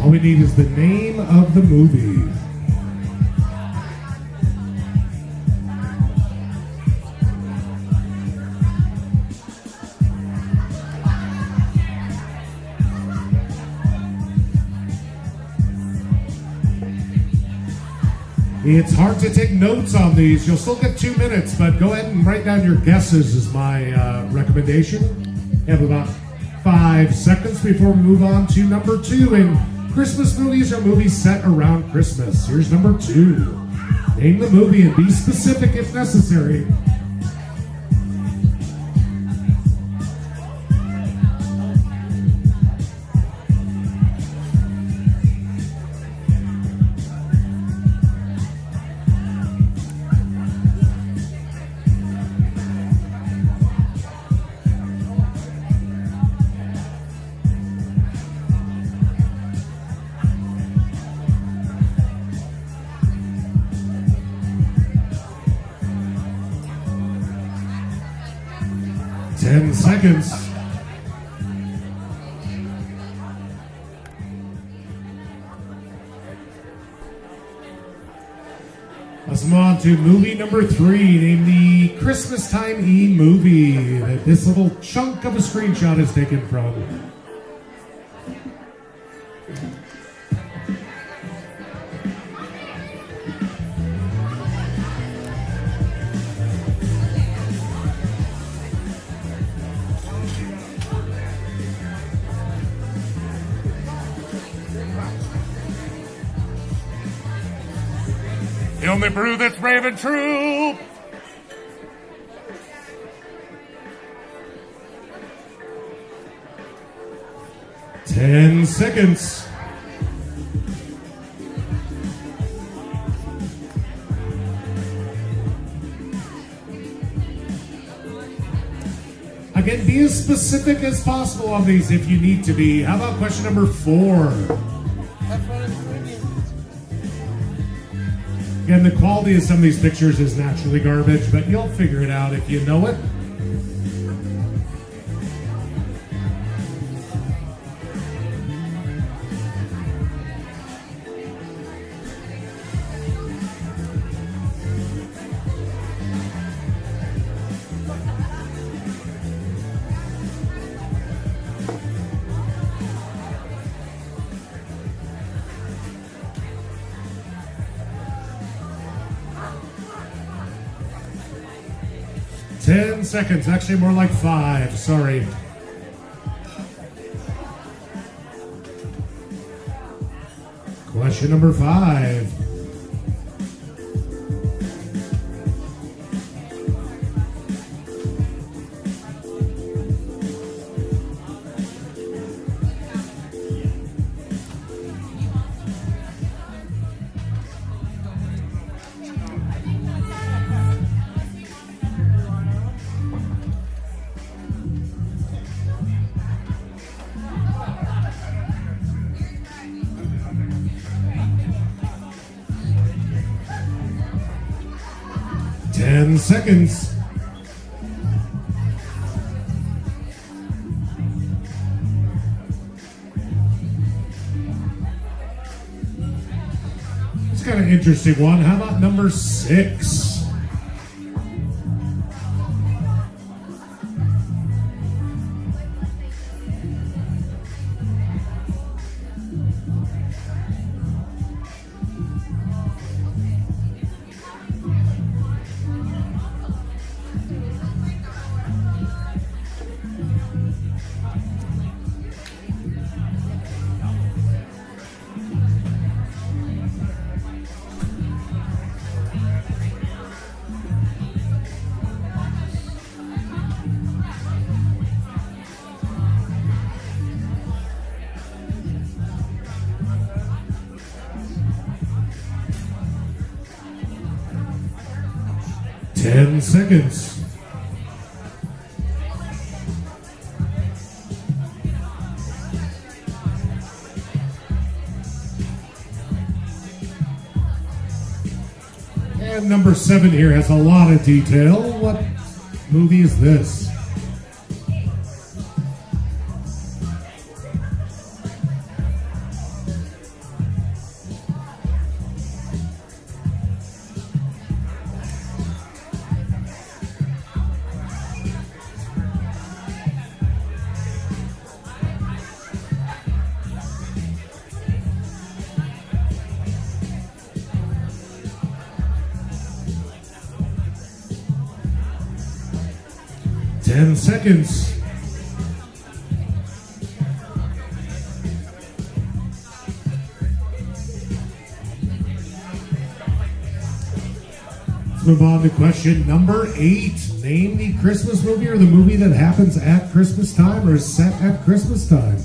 A: All we need is the name of the movie. It's hard to take notes on these. You'll still get 2 minutes, but go ahead and write down your guesses is my recommendation. You have about 5 seconds before we move on to number 2. And Christmas movies are movies set around Christmas. Here's number 2. Name the movie and be specific if necessary. Seconds. Let's move on to movie number 3, named the Christmas Time movie that this little chunk of a screenshot is taken from.
E: The only brew that's brave and true.
A: Ten seconds. Again, be as specific as possible on these if you need to be. How about question number 4? Again, the quality of some of these pictures is naturally garbage, but you'll figure it out if you know it. Ten seconds, actually more like 5, sorry. Question number 5. Ten seconds. It's kind of an interesting one. How about number 6? Ten seconds. And number 7 here has a lot of detail. What movie is this? Ten seconds. Let's move on to question number 8. Name the Christmas movie or the movie that happens at Christmas time or is set at Christmas time.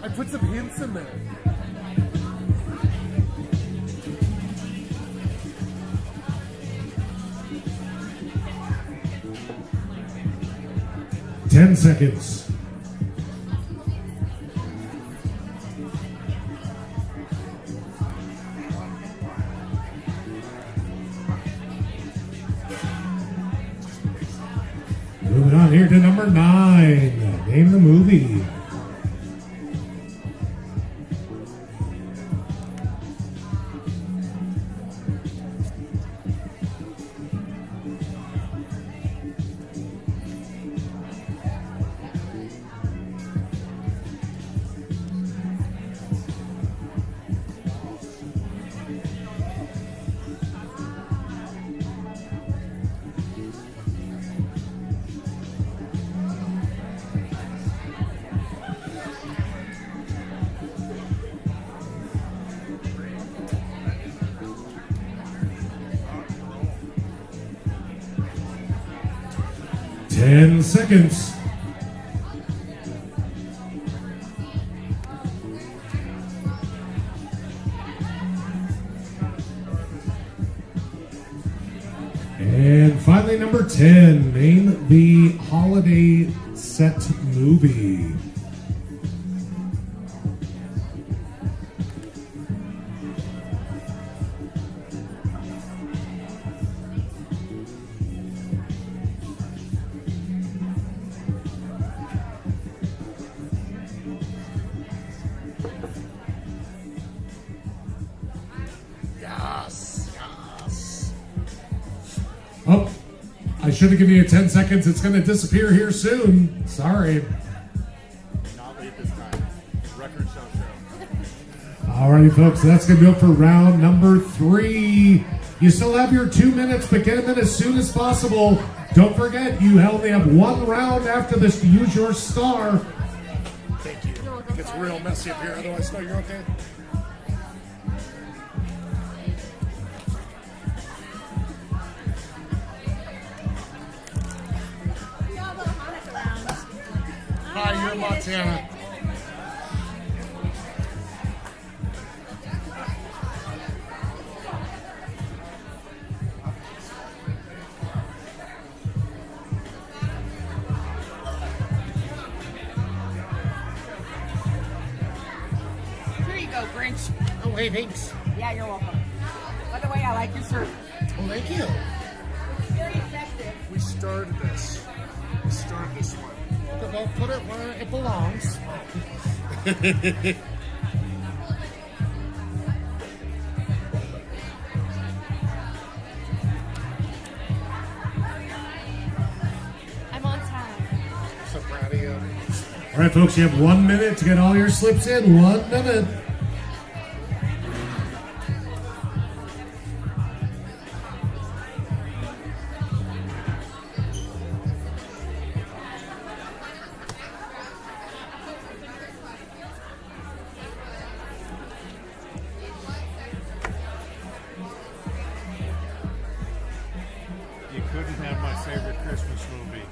E: I put some hints in there.
A: Ten seconds. Moving on here to number 9. Name the movie. Ten seconds. And finally, number 10. Name the holiday set movie.
E: Yes. Yes.
A: Oh, I should have given you 10 seconds. It's going to disappear here soon. Sorry.
C: Not late this time. Record show.
A: Alrighty, folks, that's going to do it for round number 3. You still have your 2 minutes, but get them in as soon as possible. Don't forget, you only have 1 round after this to use your star.
E: Thank you. It gets real messy up here. Otherwise, no, you're okay. Hi, you're Montana.
F: Here you go, Grinch.
E: Oh, hey, thanks.
F: Yeah, you're welcome. By the way, I like your shirt.
E: Oh, thank you.
F: It's very effective.
E: We started this. We started this one. Well, put it where it belongs.
D: I'm on time.
E: So proud of you.
A: Alright, folks, you have 1 minute to get all your slips in. 1 minute.
G: You couldn't have my favorite Christmas movie.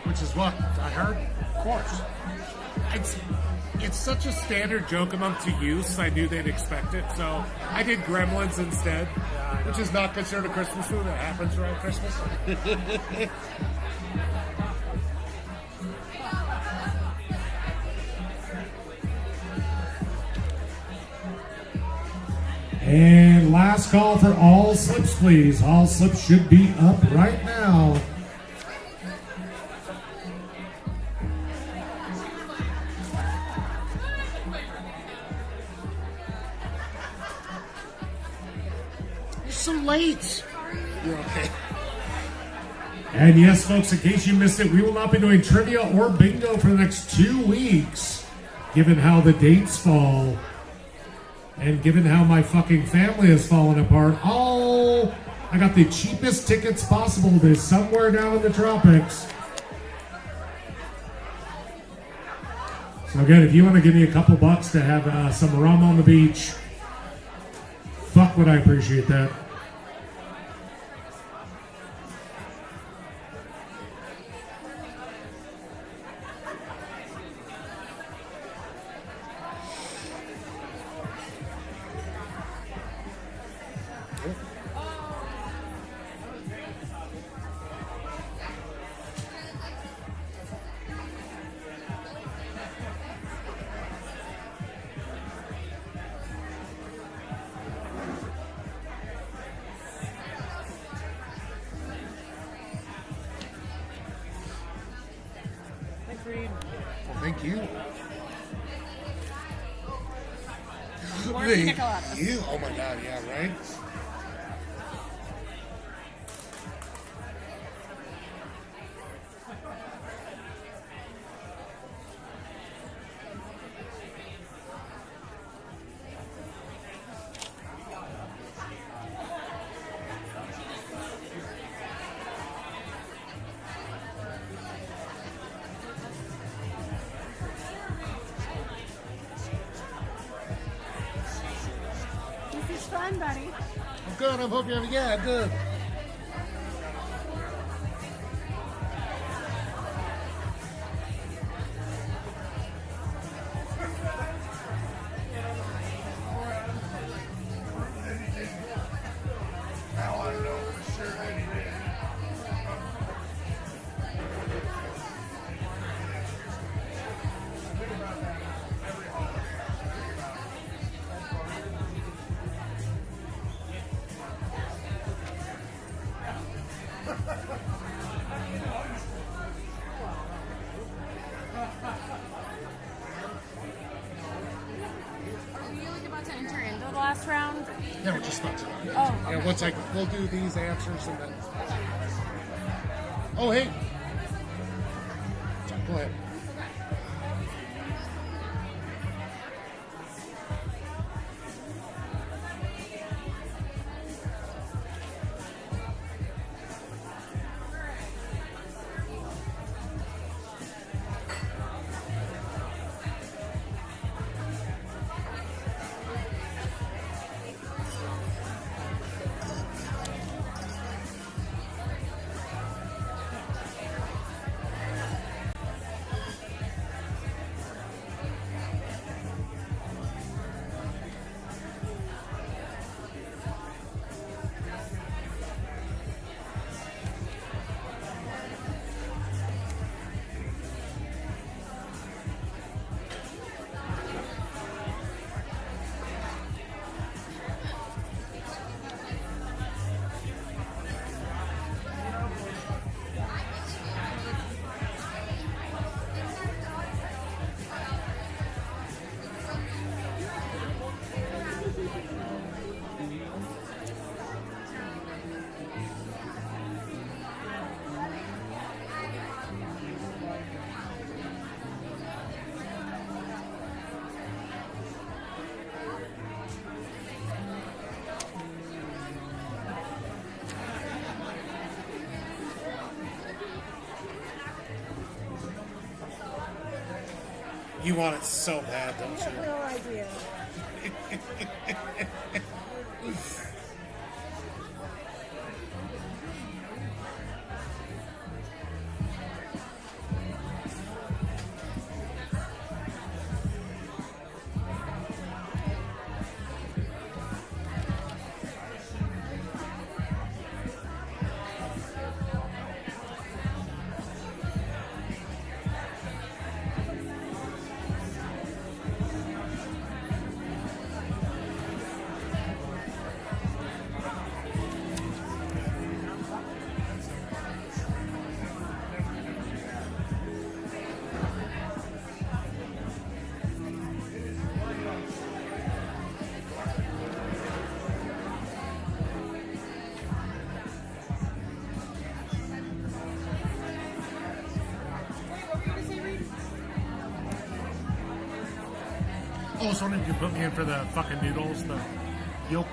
E: Which is what? Die Hard? Of course. It's such a standard joke amongst the youths, I knew they'd expect it, so I did Gremlins instead, which is not considered a Christmas movie. That happens around Christmas.
A: And last call for all slips, please. All slips should be up right now.
E: You're so late. You're okay.
A: And yes, folks, in case you missed it, we will not be doing trivia or bingo for the next 2 weeks, given how the dates fall. And given how my fucking family has fallen apart. Oh, I got the cheapest tickets possible to somewhere down in the tropics. So again, if you want to give me a couple bucks to have some rum on the beach, fuck would I appreciate that.
E: Thank you.
D: More pina coladas.
E: You. Oh my god, yeah, right?
F: This is fun, buddy.
E: I'm good. I hope you're having, yeah, good.
D: Are we like about to enter into the last round?
E: Yeah, we're just about to.
D: Oh,
E: Yeah, once we'll do these answers and then. Oh, hey. Go ahead. You want it so bad, don't you?
F: No idea.
A: Oh, someone can put me in for the fucking noodles, the
D: you want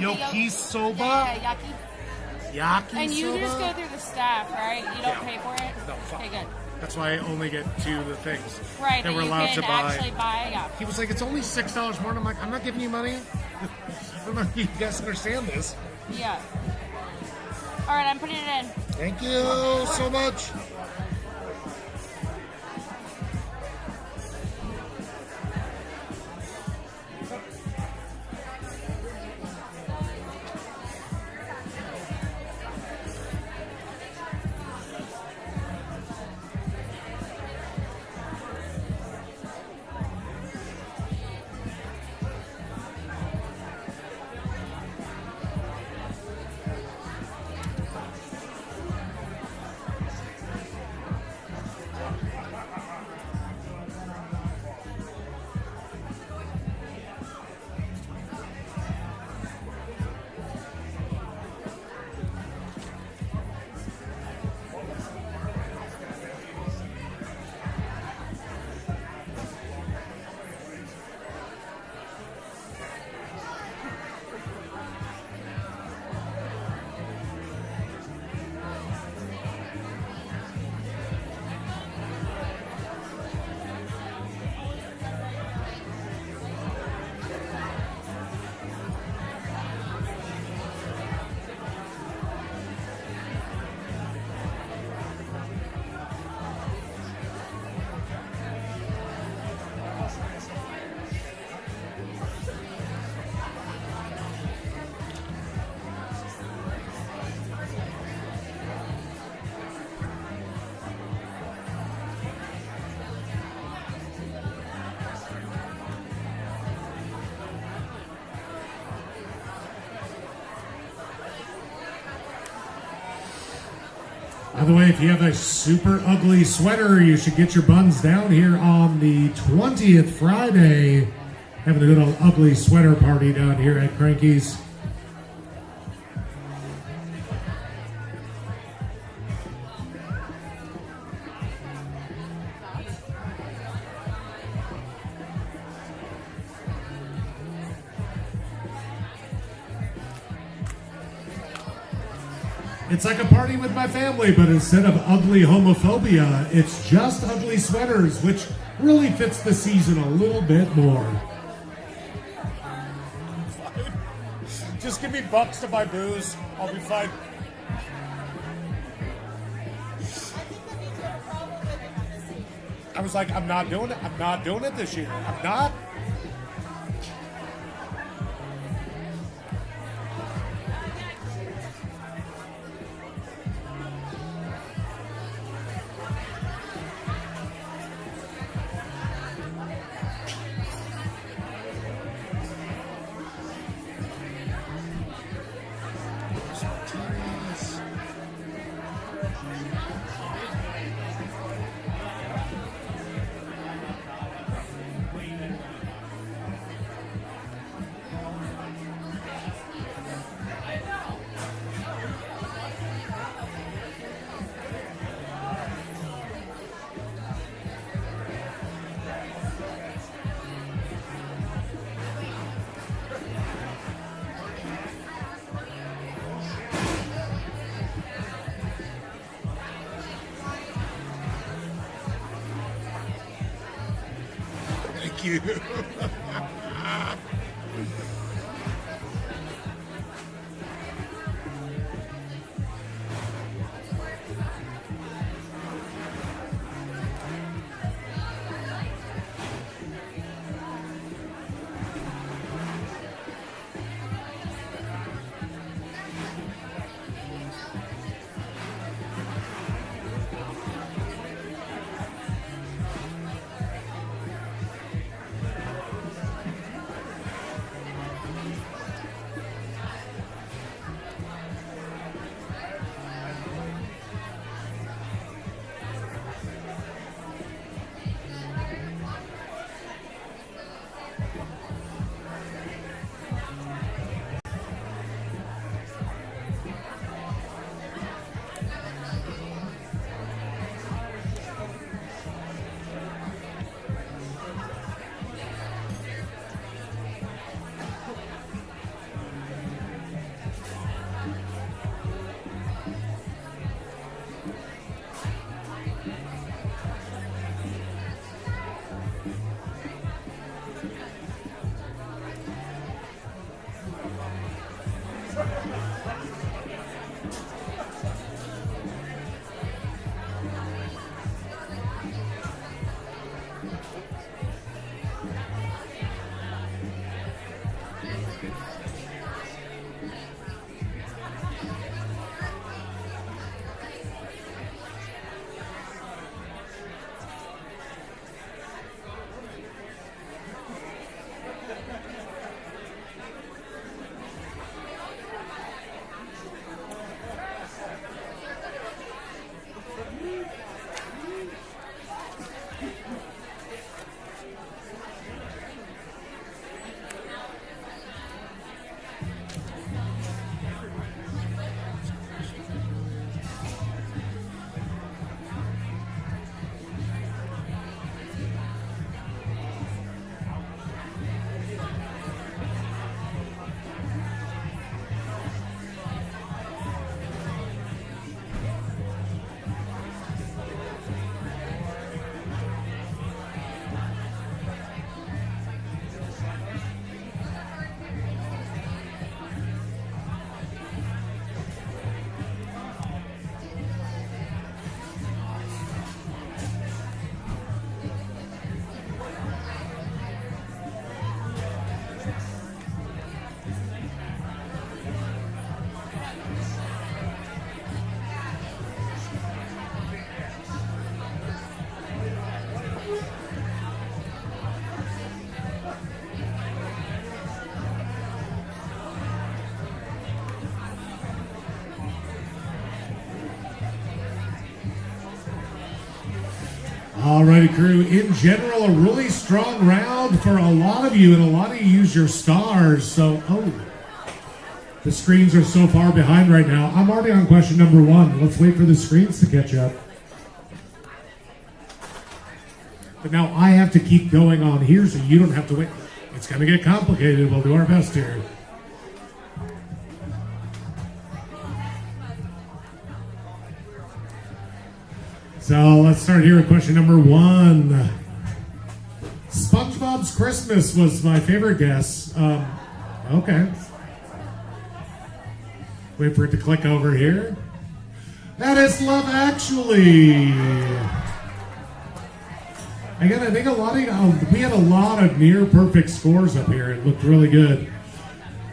D: the
A: yokisoba,
D: Yeah, yaki.
A: yaki
D: And you
A: soba.
D: just go through the staff, right? You don't
A: Yeah.
D: pay for it?
A: No, fuck.
D: Okay, good.
A: That's why I only get two of the things
D: Right,
A: that we're
D: you
A: allowed
D: can
A: to buy.
D: actually buy, yeah.
A: He was like, "It's only $6 more." And I'm like, "I'm not giving you money." I don't know if you guys understand this.
D: Yeah. All right, I'm putting it in.
E: Thank you so much.
A: By the way, if you have a super ugly sweater, you should get your buns down here on the 20th Friday. Having a good old ugly sweater party down here at Cranky's. It's like a party with my family, but instead of ugly homophobia, it's just ugly sweaters, which really fits the season a little bit more.
E: Just give me bucks to buy booze. I'll be fine. I was like, I'm not doing it. I'm not doing it this year. I'm not. Thank you.
A: Alrighty, crew. In general, a really strong round for a lot of you, and a lot of you use your stars. So, the screens are so far behind right now. I'm already on question number 1. Let's wait for the screens to catch up. But now I have to keep going on here, so you don't have to wait. It's going to get complicated. We'll do our best here. So let's start here with question number 1. SpongeBob's Christmas was my favorite guess. Okay. Wait for it to click over here. That is Love Actually. Again, I think we had a lot of near perfect scores up here. It looked really good.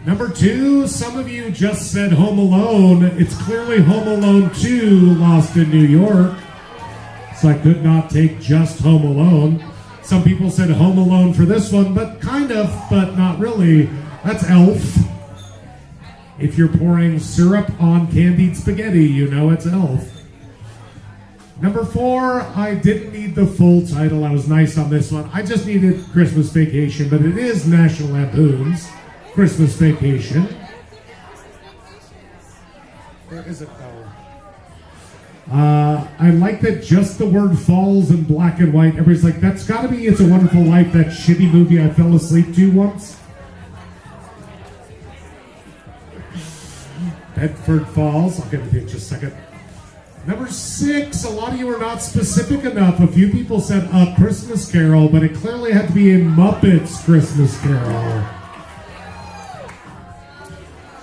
A: Number 2, some of you just said Home Alone. It's clearly Home Alone 2, Lost in New York. So I could not take just Home Alone. Some people said Home Alone for this one, but kind of, but not really. That's Elf. If you're pouring syrup on candied spaghetti, you know it's Elf. Number 4, I didn't need the full title. I was nice on this one. I just needed Christmas Vacation, but it is National Lampoon's Christmas Vacation. Where is it though? I like that just the word falls in black and white. Everybody's like, that's gotta be It's a Wonderful Life, that shitty movie I fell asleep to once. Bedford Falls. I'll get with you in just a second. Number 6, a lot of you are not specific enough. A few people said A Christmas Carol, but it clearly had to be a Muppets Christmas Carol.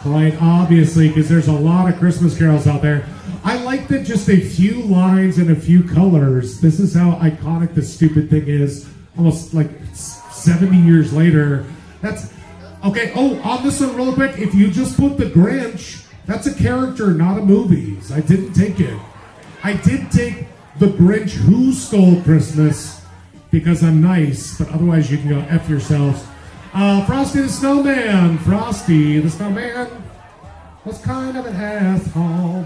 A: Quite obviously, because there's a lot of Christmas carols out there. I like that just a few lines and a few colors. This is how iconic this stupid thing is. Almost like 70 years later. That's okay. Oh, on this one real quick, if you just put the Grinch, that's a character, not a movie. I didn't take it. I did take the Grinch Who Stole Christmas because I'm nice, but otherwise you can go F yourselves. Frosty the Snowman. Frosty the Snowman was kind of an asshole.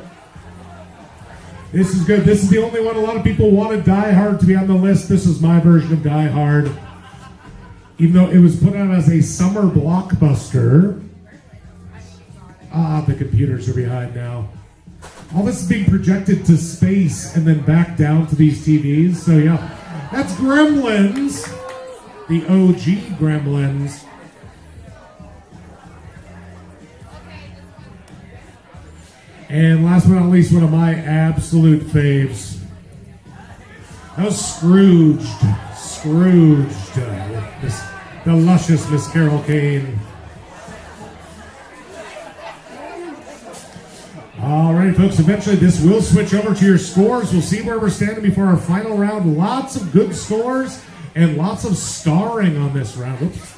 A: This is good. This is the only one a lot of people wanted Die Hard to be on the list. This is my version of Die Hard. Even though it was put out as a summer blockbuster. The computers are behind now. All this is being projected to space and then back down to these TVs. So yeah, that's Gremlins. The OG Gremlins. And last but not least, one of my absolute faves. That was Scrooged. The luscious Miss Carol Kane. All right, folks, eventually this will switch over to your scores. We'll see where we're standing before our final round. Lots of good scores and lots of starring on this round. Oops.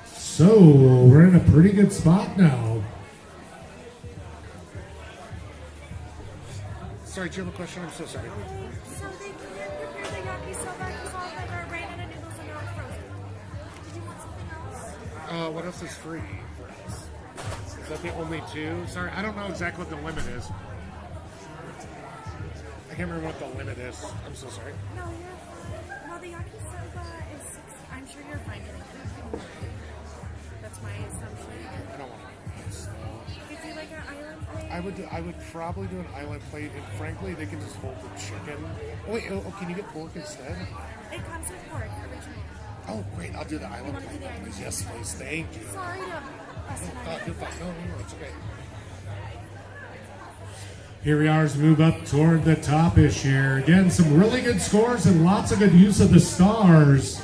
A: So, we're in a pretty good spot now.
E: Sorry, do you have a question? I'm so sorry.
H: So they can't prepare the yakisoba because all of them are ramen and noodles and not frozen. Did you want something else?
E: What else is free? Is that the only 2? Sorry, I don't know exactly what the limit is. I can't remember what the limit is. I'm so sorry.
H: No, you're fine. Well, the yakisoba is 6. I'm sure you're fine getting it. That's my assumption.
E: I don't want to.
H: Could you like an island plate?
E: I would probably do an island plate, and frankly, they can just hold the chicken. Oh wait, can you get pork instead?
H: It comes with pork, original.
E: Oh great, I'll do the island
H: wanna do
E: plate.
H: the island
E: Please. Yes, please, thank you.
H: Sorry to bust it out.
E: You're fine. No, it's okay.
A: Here we are as we move up toward the top-ish here. Again, some really good scores and lots of good use of the stars.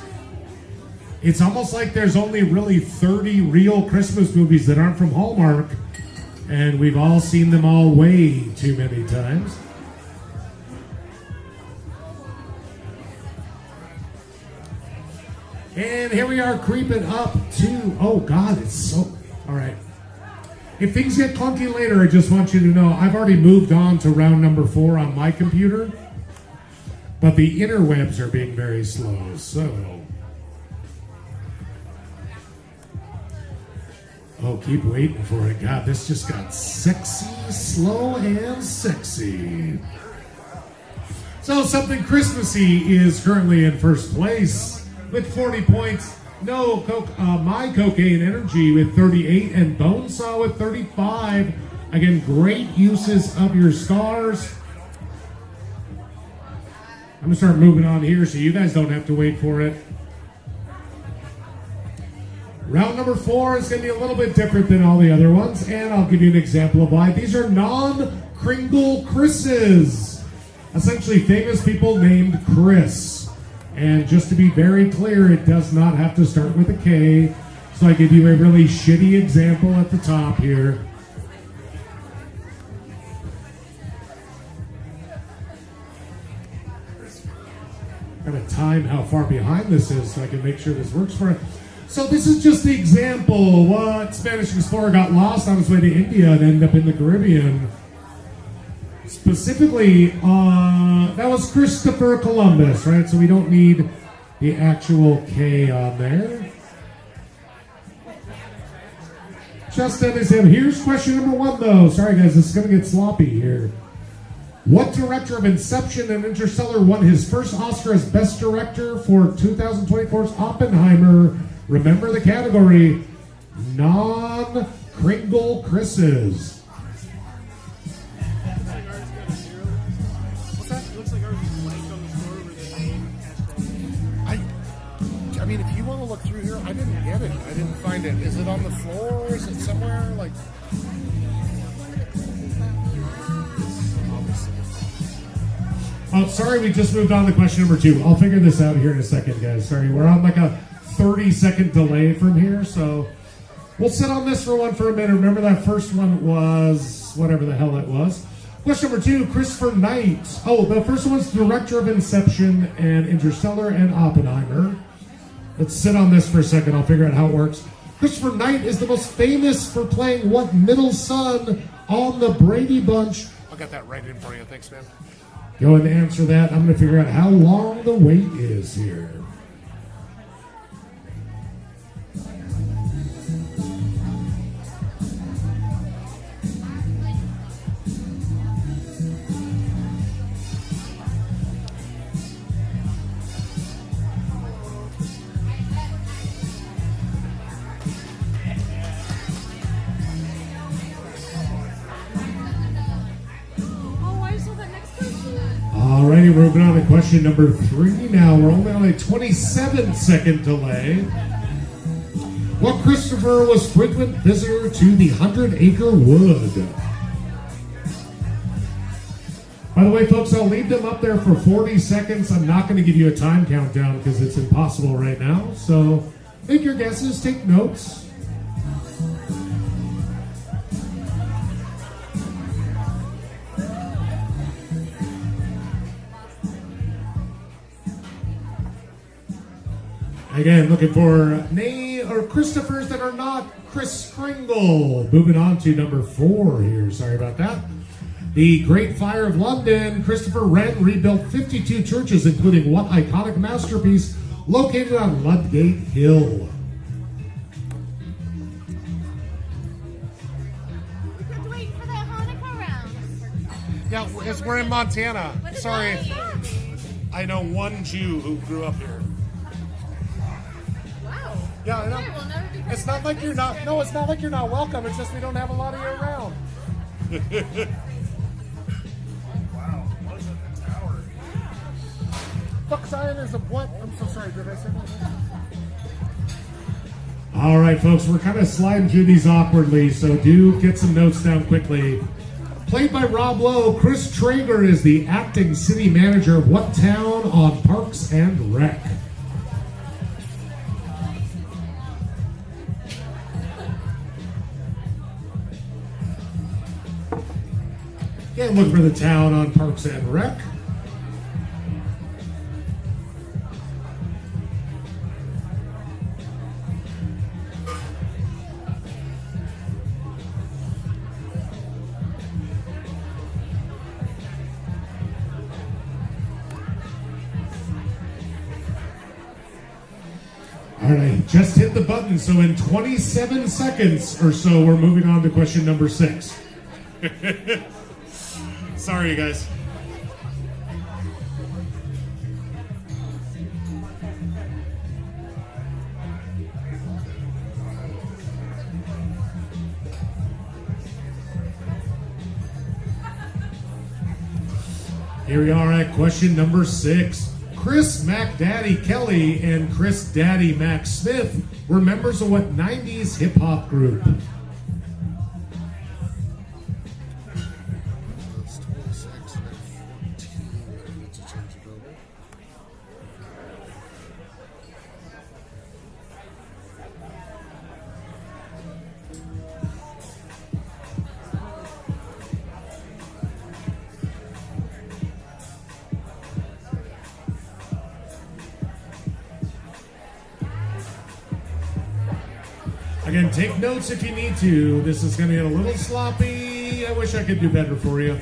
A: It's almost like there's only really 30 real Christmas movies that aren't from Hallmark, and we've all seen them all way too many times. And here we are creeping up to, oh God, it's so, all right. If things get clunky later, I just want you to know I've already moved on to round number 4 on my computer, but the interwebs are being very slow, so. Oh, keep waiting for it. God, this just got sexy, slow and sexy. So something Christmassy is currently in first place with 40 points. No, My Cocaine Energy with 38 and Bonesaw with 35. Again, great uses of your stars. I'm going to start moving on here so you guys don't have to wait for it. Round number 4 is going to be a little bit different than all the other ones, and I'll give you an example of why. These are non-Kringle Chris's. Essentially famous people named Chris. And just to be very clear, it does not have to start with a K. So I give you a really shitty example at the top here. Gotta time how far behind this is so I can make sure this works for it. So this is just the example. What Spanish explorer got lost on his way to India and ended up in the Caribbean? Specifically, that was Christopher Columbus, right? So we don't need the actual K on there. Just as him. Here's question number 1, though. Sorry, guys, this is going to get sloppy here. What director of Inception and Interstellar won his first Oscar as Best Director for 2024's Oppenheimer? Remember the category, non-Kringle Chris's.
C: Looks like ours is blank on the score with the name Astro.
E: I mean, if you want to look through here, I didn't get it. I didn't find it. Is it on the floor? Is it somewhere? Like,
A: Oh, sorry, we just moved on to question number 2. I'll figure this out here in a second, guys. Sorry, we're on like a 30-second delay from here, so we'll sit on this for a minute. Remember that first one was whatever the hell it was. Question number 2, Christopher Knight. Oh, the first one's director of Inception and Interstellar and Oppenheimer. Let's sit on this for a second. I'll figure out how it works. Christopher Knight is the most famous for playing what middle son on the Brady Bunch?
E: I'll get that right in for you. Thanks, man.
A: Go ahead and answer that. I'm going to figure out how long the wait is here.
H: Oh, I saw that next question.
A: Alrighty, we're moving on to question number 3 now. We're only on a 27-second delay. What Christopher was frequent visitor to the 100-acre wood? By the way, folks, I'll leave them up there for 40 seconds. I'm not going to give you a time countdown because it's impossible right now. So make your guesses, take notes. Again, looking for Christophers that are not Kris Kringle. Moving on to number 4 here. Sorry about that. The Great Fire of London. Christopher Wren rebuilt 52 churches, including what iconic masterpiece located on Ludgate Hill?
H: We kept waiting for that Hanukkah round.
E: Yeah, we're in Montana.
H: But it's
E: Sorry.
H: not here.
E: I know one Jew who grew up here.
H: Wow.
E: Yeah, I know.
H: We'll never be
E: It's not like you're not. No, it's not like you're not welcome. It's just we don't have a lot of you around.
C: Wow, what is a tower?
E: Fuck Zion is a what? I'm so sorry. Did I say that?
A: All right, folks, we're kind of sliding through these awkwardly, so do get some notes down quickly. Played by Rob Lowe, Chris Traeger is the acting city manager of what town on Parks and Rec? Again, look for the town on Parks and Rec. All right, just hit the button. So in 27 seconds or so, we're moving on to question number 6. Sorry, you guys. Here we are at question number 6. Chris Mac Daddy Kelly and Chris Daddy Mac Smith were members of what 90s hip hop group?
E: That's 26 and then 14. I need to change it over.
A: Again, take notes if you need to. This is going to get a little sloppy. I wish I could do better for you.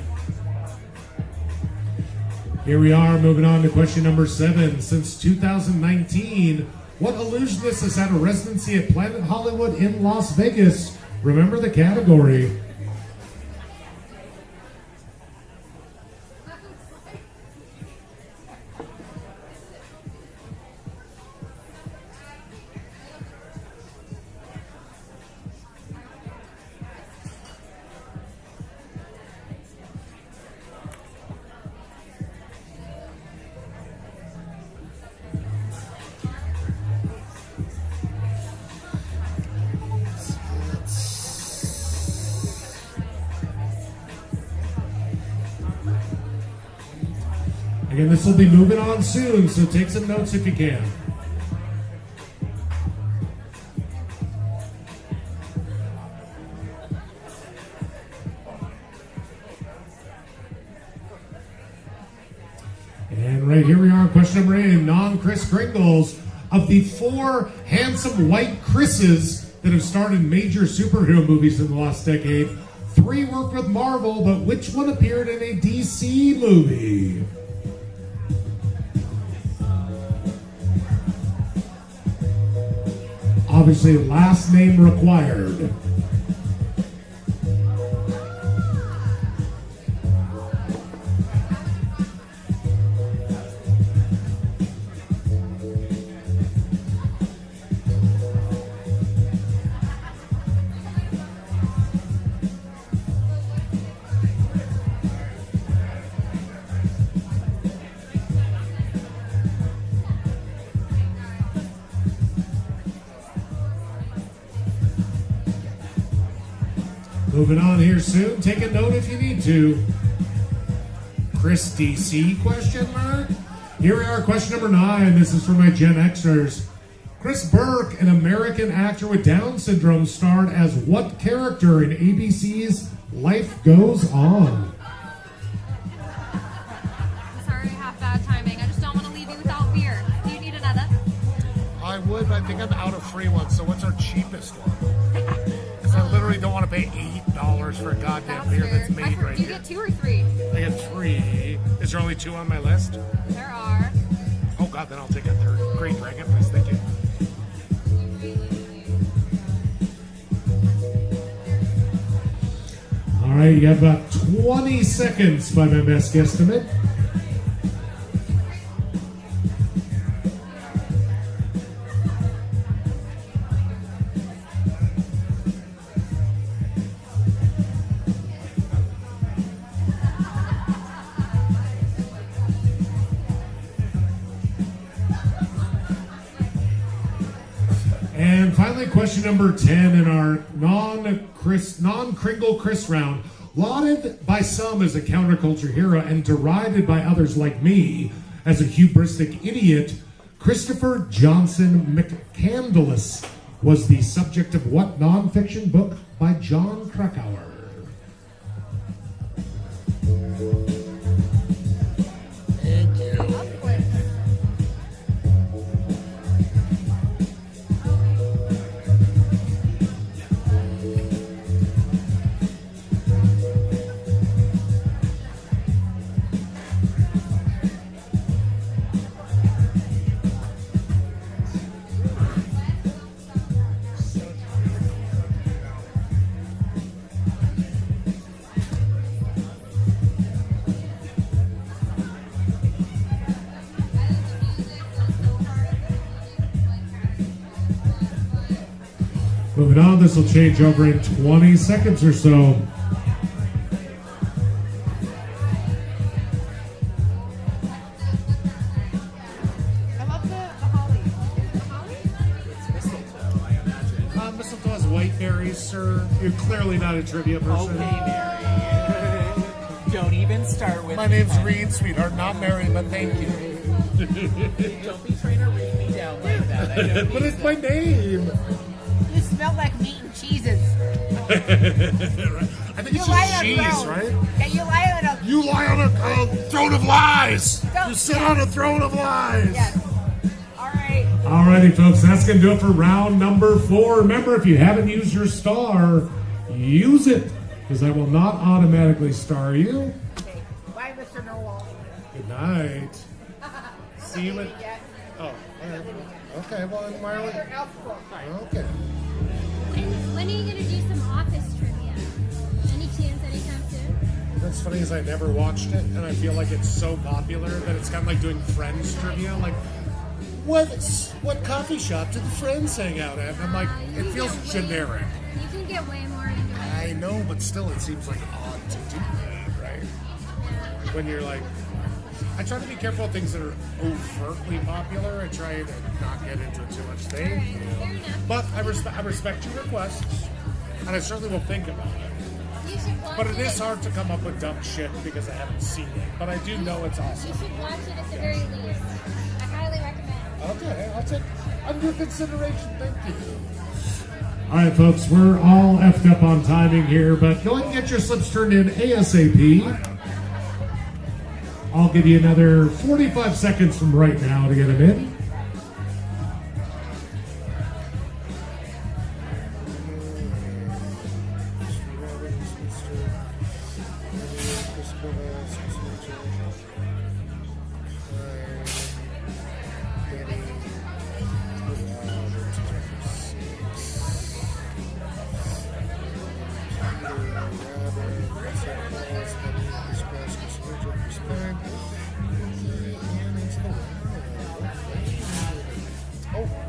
A: Here we are, moving on to question number 7. Since 2019, what illusionist has had a residency at Planet Hollywood in Las Vegas? Remember the category. Again, this will be moving on soon, so take some notes if you can. And right here we are on question number 8. Non-Chris Kringles. Of the 4 handsome white Chris's that have starred in major superhero movies in the last decade, 3 worked with Marvel, but which one appeared in a DC movie? Obviously, last name required. Moving on here soon. Take a note if you need to. Chris DC, question mark? Here we are, question number 9. This is for my Gen Xers. Chris Burke, an American actor with Down syndrome, starred as what character in ABC's Life Goes On?
B: I'm sorry I have bad timing. I just don't want to leave you without beer. Do you need another?
E: I would, but I think I'm out of free ones. So what's our cheapest one? Because I literally don't want to pay $8 for a goddamn beer that's
B: fair.
E: made right
B: Do you
E: here.
B: get 2 or 3?
E: I get 3. Is there only 2 on my list?
B: There are.
E: Oh god, then I'll take a 3rd. Great Dragon, please, thank you.
A: All right, you got about 20 seconds by my best guesstimate. And finally, question number 10 in our non-Kringle Chris round. Lauded by some as a counterculture hero and derided by others like me as a hubristic idiot, Christopher Johnson McCandless was the subject of what nonfiction book by John Krakauer?
E: Thank you.
B: Of course.
A: Moving on, this will change over in 20 seconds or so. still has white berries, sir? You're clearly not a trivia person.
G: Okay, Mary. Don't even start with
E: My
G: me.
E: name's Reed, sweetheart. Not Mary, but thank you.
G: Don't be trying to read me down like that. I don't
A: But
G: need
A: it's my name.
F: You smell like meat and cheeses.
A: I think
F: You
A: it's
F: lie
A: just
F: on
A: cheese,
F: throne.
A: right?
F: Yeah, you lie on a.
E: You lie on a throne of lies.
F: Don't-
E: You sit on a throne of lies.
F: Yes. All right.
A: Alrighty, folks, that's going to do it for round number 4. Remember, if you haven't used your star, use it, because I will not automatically star you.
F: Okay. Bye, Mr. Noel.
A: Good night.
E: See you in.
F: Yeah.
E: Oh, okay. Well, then why are we?
F: Your elf book.
E: Okay.
B: When are you gonna do some office trivia? Any chance anytime soon?
A: What's funny is I never watched it, and I feel like it's so popular that it's kind of like doing Friends trivia. Like, what coffee shop did the Friends hang out at? And I'm like,
B: You
A: it
B: can
A: feels
B: get way-
A: generic.
B: You can get way more into it.
E: I know, but still, it seems like odd to do that, right?
A: When you're like, I try to be careful of things that are overtly popular. I try to not get into it too much.
B: Fair enough.
A: But I respect your requests, and I certainly will think about it.
B: You should watch
A: But it is
B: it.
A: hard to come up with dumb shit because I haven't seen it. But I do know it's awesome.
B: You should watch it at the very least. I highly recommend.
A: Okay, I'll take under consideration. Thank you. All right, folks, we're all effed up on timing here, but go ahead and get your slips turned in ASAP. I'll give you another 45 seconds from right now to get them in.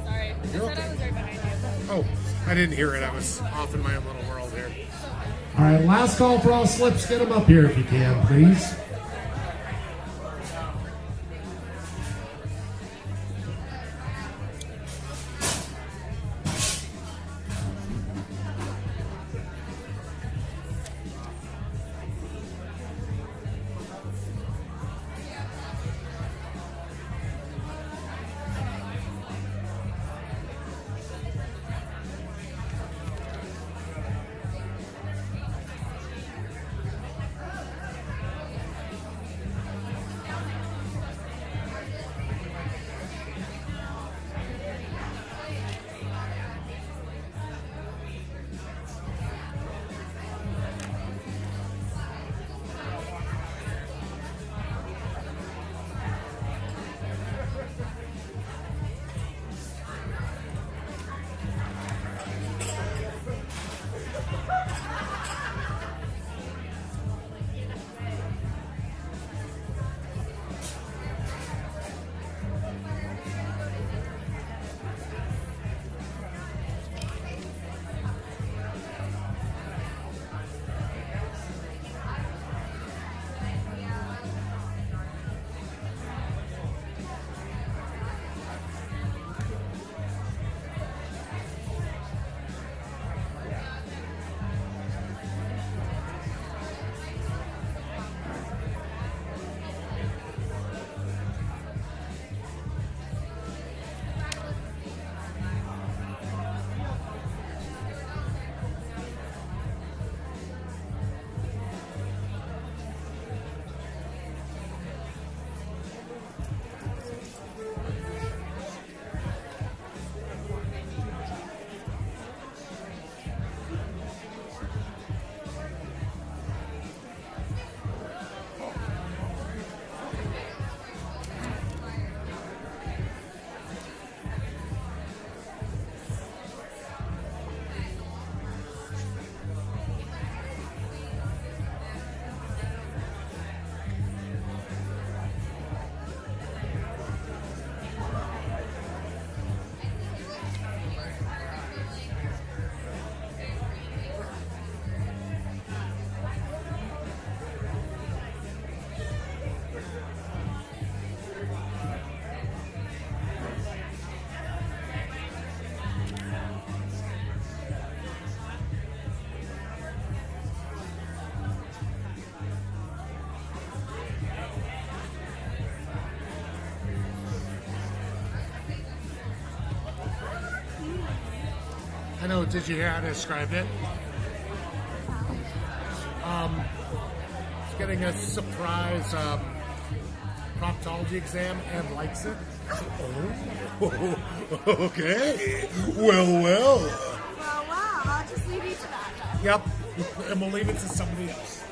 D: Sorry. I said I was right behind you.
E: Oh, I didn't hear it. I was off in my own little world here.
A: All right, last call for all slips. Get them up here if you can, please.
E: I know. Did you hear how I described it? He's getting a surprise proctology exam and likes it. Oh, okay. Well.
H: Well, wow. I'll just leave you to that then.
E: Yep. And we'll leave it to somebody else.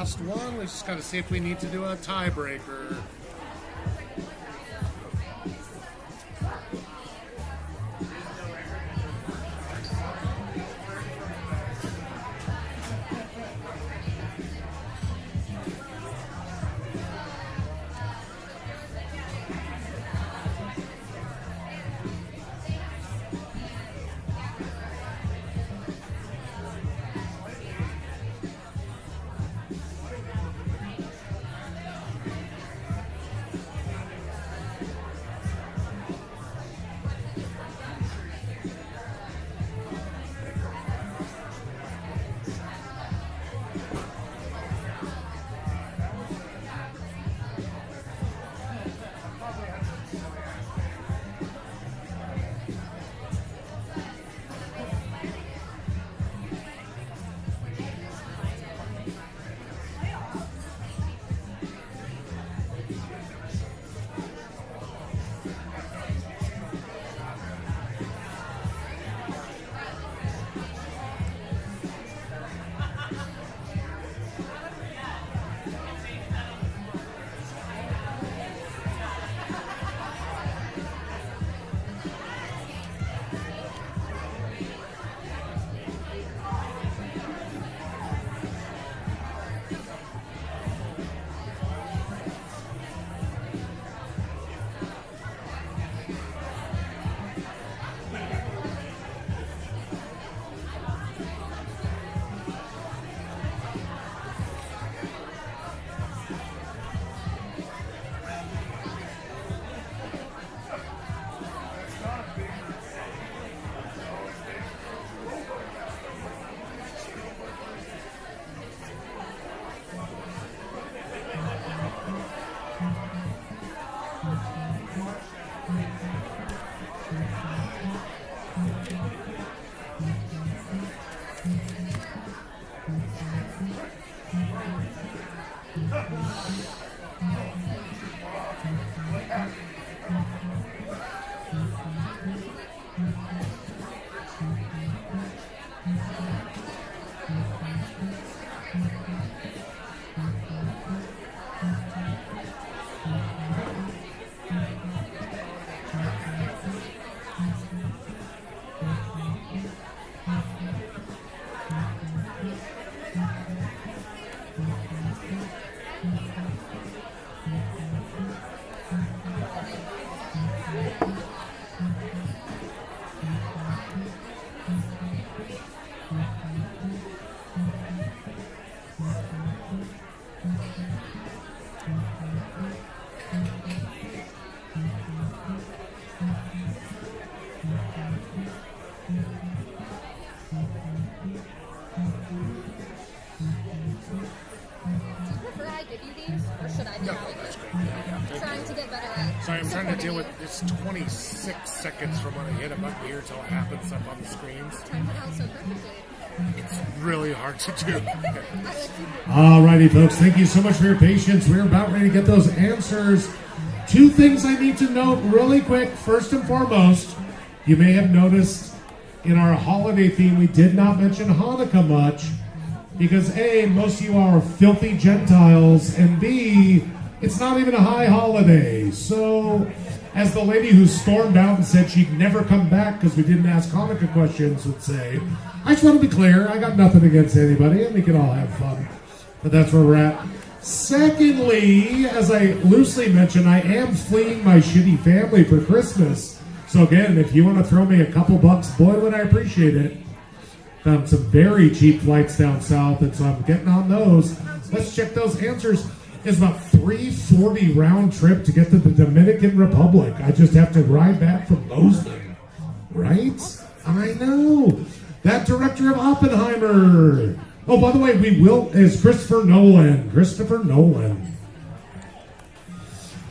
E: last one. We just got to see if we need to do a tiebreaker.
B: Prefer I give you these, or should I be
E: No,
B: having
E: that's
B: it?
E: great. Yeah.
B: Trying to get better at.
E: Sorry, I'm trying to deal with
B: supporting
E: it's 26 seconds from when I hit a button here till it happens up on the screens.
B: you. Timed it out so perfectly.
E: It's really hard to do.
A: Alrighty, folks, thank you so much for your patience. We're about ready to get those answers. Two things I need to note really quick. First and foremost, you may have noticed in our holiday theme we did not mention Hanukkah much because A, most of you are filthy Gentiles, and B, it's not even a high holiday. So, as the lady who stormed out and said she'd never come back because we didn't ask Hanukkah questions would say, I just want to be clear, I got nothing against anybody, and we can all have fun. But that's where we're at. Secondly, as I loosely mentioned, I am fleeing my shitty family for Christmas. So again, if you want to throw me a couple bucks, boy, would I appreciate it. Found some very cheap flights down south, and so I'm getting on those. Let's check those answers. It's about $3.40 round trip to get to the Dominican Republic. I just have to ride back from Bozeman. Right? I know. That director of Oppenheimer. Oh, by the way, we will, is Christopher Nolan. Christopher Nolan.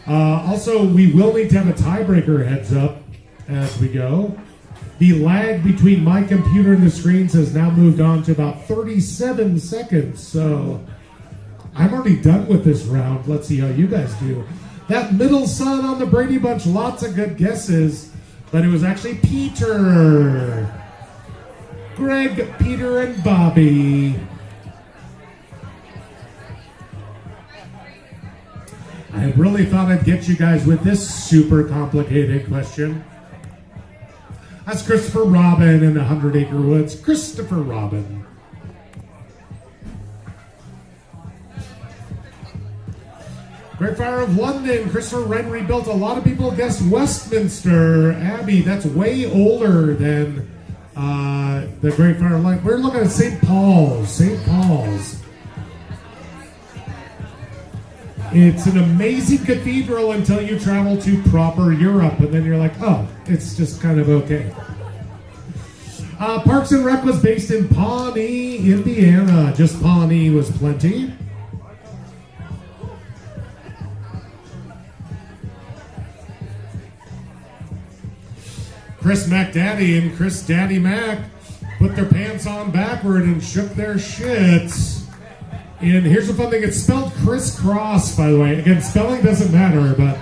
A: Also, we will need to have a tiebreaker heads up as we go. The lag between my computer and the screens has now moved on to about 37 seconds. So I'm already done with this round. Let's see how you guys do. That middle son on the Brady Bunch, lots of good guesses, but it was actually Peter. Greg, Peter, and Bobby. I really thought I'd get you guys with this super complicated question. That's Christopher Robin in 100 Acre Woods. Christopher Robin. Great Fire of London. Christopher Wren rebuilt. A lot of people guessed Westminster Abbey. That's way older than the Great Fire of London. We're looking at St. Paul's. St. Paul's. It's an amazing cathedral until you travel to proper Europe, and then you're like, oh, it's just kind of okay. Parks and Rec was based in Pawnee, Indiana. Just Pawnee was plenty. Chris McDaddy and Chris Daddy Mac put their pants on backward and shook their shits. And here's the fun thing, it's spelled crisscross, by the way. Again, spelling doesn't matter, but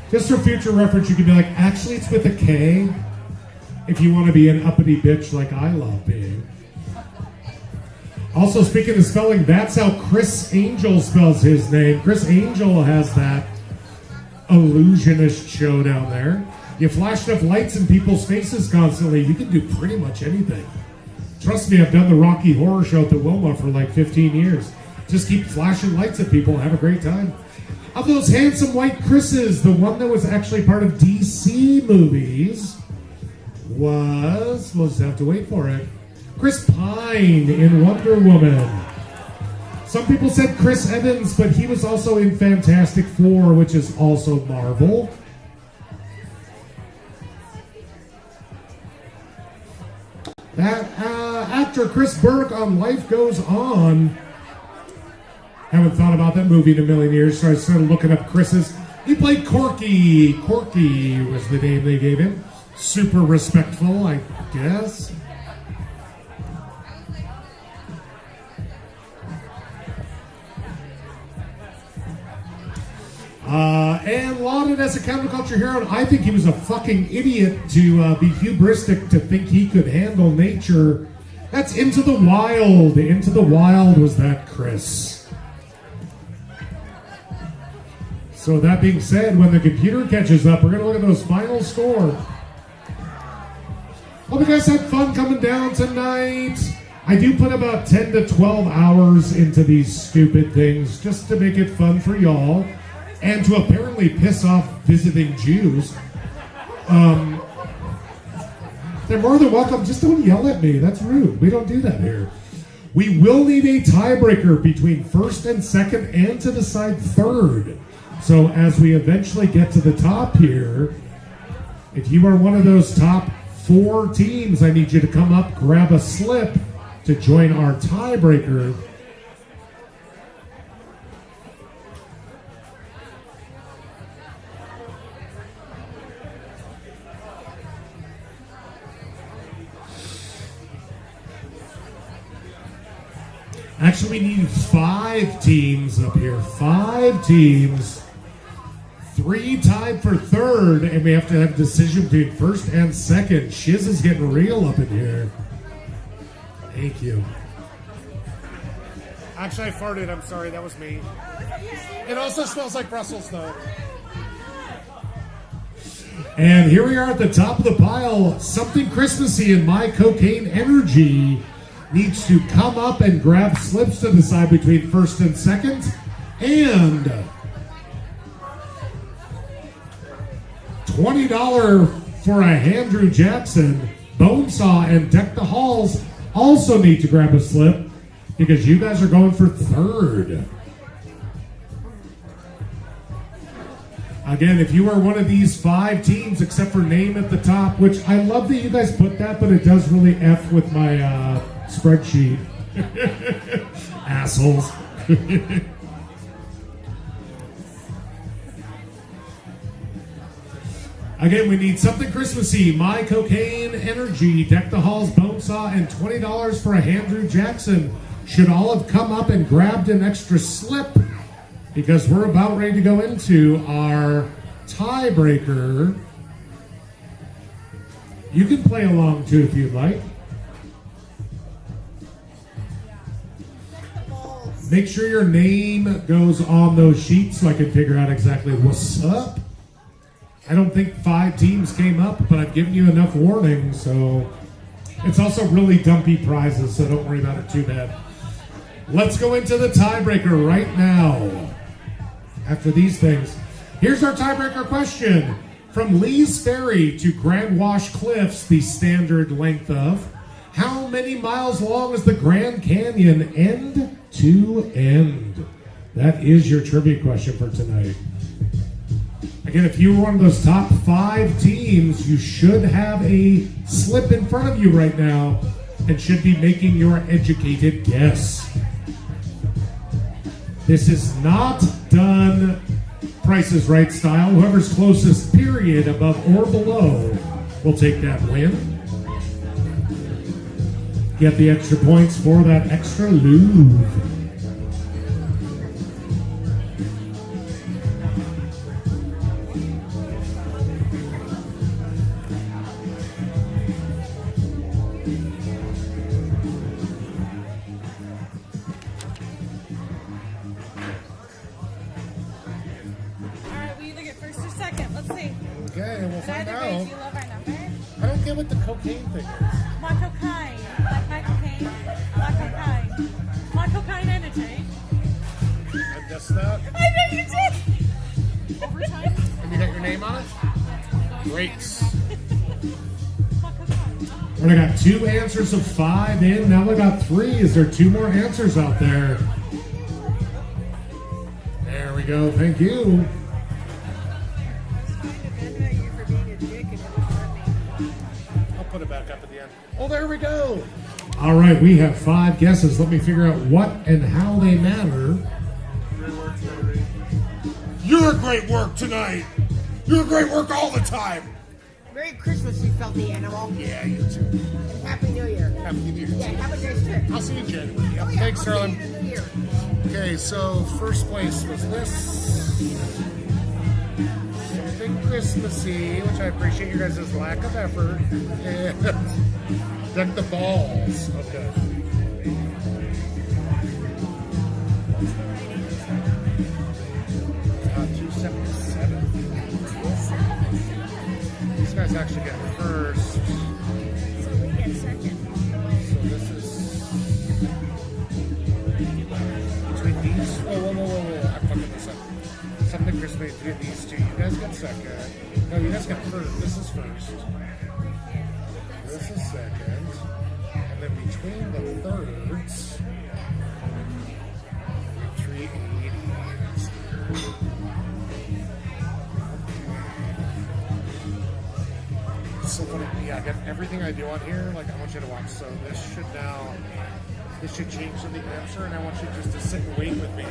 A: just for future reference, you can be like, actually it's with a K, if you want to be an uppity bitch like I love being. Also, speaking of spelling, that's how Chris Angel spells his name. Chris Angel has that illusionist show down there. You flash enough lights in people's faces constantly, you can do pretty much anything. Trust me, I've done the Rocky Horror Show at the Wilma for like 15 years. Just keep flashing lights at people and have a great time. Of those handsome white Chris's, the one that was actually part of DC movies was, we'll just have to wait for it, Chris Pine in Wonder Woman. Some people said Chris Evans, but he was also in Fantastic Four, which is also Marvel. That actor Chris Burke on Life Goes On. Haven't thought about that movie in a million years, so I started looking up Chris's. He played Corky. Corky was the name they gave him. Super respectful, I guess. And lauded as a counterculture hero. I think he was a fucking idiot to be hubristic to think he could handle nature. That's Into the Wild. Into the Wild was that Chris. So that being said, when the computer catches up, we're going to look at those final scores. Hope you guys had fun coming down tonight. I do put about 10 to 12 hours into these stupid things just to make it fun for y'all. And to apparently piss off visiting Jews. They're more than welcome. Just don't yell at me. That's rude. We don't do that here. We will need a tiebreaker between first and second and to decide third. So as we eventually get to the top here, if you are one of those top 4 teams, I need you to come up, grab a slip to join our tiebreaker. Actually, we need 5 teams up here. 5 teams. 3 tied for third, and we have to have a decision between first and second. Shiz is getting real up in here. Thank you.
E: Actually, I farted. I'm sorry. That was me. It also smells like Brussels, though.
A: And here we are at the top of the pile. Something Christmassy in My Cocaine Energy needs to come up and grab slips to decide between first and second. And $20 for a Andrew Jackson. Bonesaw and Deck the Halls also need to grab a slip because you guys are going for third. Again, if you are one of these 5 teams, except for name at the top, which I love that you guys put that, but it does really F with my spreadsheet. Assholes. Again, we need something Christmassy. My Cocaine Energy, Deck the Halls, Bonesaw, and $20 for a Andrew Jackson. Should all have come up and grabbed an extra slip because we're about ready to go into our tiebreaker. You can play along too if you'd like. Make sure your name goes on those sheets so I can figure out exactly what's up. I don't think 5 teams came up, but I've given you enough warning, so it's also really dumpy prizes, so don't worry about it too bad. Let's go into the tiebreaker right now. After these things, here's our tiebreaker question. From Lee's Ferry to Grand Wash Cliffs, the standard length of how many miles long is the Grand Canyon end to end? That is your trivia question for tonight. Again, if you were one of those top 5 teams, you should have a slip in front of you right now and should be making your educated guess. This is not done Price is Right style. Whoever's closest period above or below will take that win. Get the extra points for that extra lube.
H: Alright, we either get first or second. Let's see.
E: Okay, we'll find
H: Either way, do
E: out.
H: you love our number?
E: I don't get what the cocaine thing is.
H: My cocaine. Like my cocaine. My cocaine. My cocaine energy.
E: I guessed that.
H: I know you did!
D: Overtime?
E: And you got your name on it? Great.
H: My cocaine.
A: Well, I got 2 answers of 5 in. Now I got 3. Is there 2 more answers out there? There we go. Thank you.
E: I'll put it back up at the end. Oh, there we go.
A: All right, we have 5 guesses. Let me figure out what and how they matter.
C: Great work, Hillary.
E: You're a great work tonight. You're a great work all the time.
F: Merry Christmas, you filthy animal.
E: Yeah, you too.
F: And Happy New Year.
E: Happy New Year.
F: Yeah, have a nice trip.
E: I'll see you in January. Yep.
F: Oh, yeah,
E: Thanks,
F: I'll see
E: Sterling.
F: you in the New Year.
E: Okay, so first place was this. Something Christmassy, which I appreciate your guys' lack of effort. And deck the balls. Okay. 277. These guys actually get first.
H: So we get second.
E: So this is between these. Whoa. I'm fucking this up. Something Christmas between these 2. You guys get second. No, you guys get first. This is first. This is second. And then between the thirds, 380. It's so funny. Yeah, I got everything I do on here. Like, I want you to watch. So this should change to the answer, and I want you just to sit and wait with me.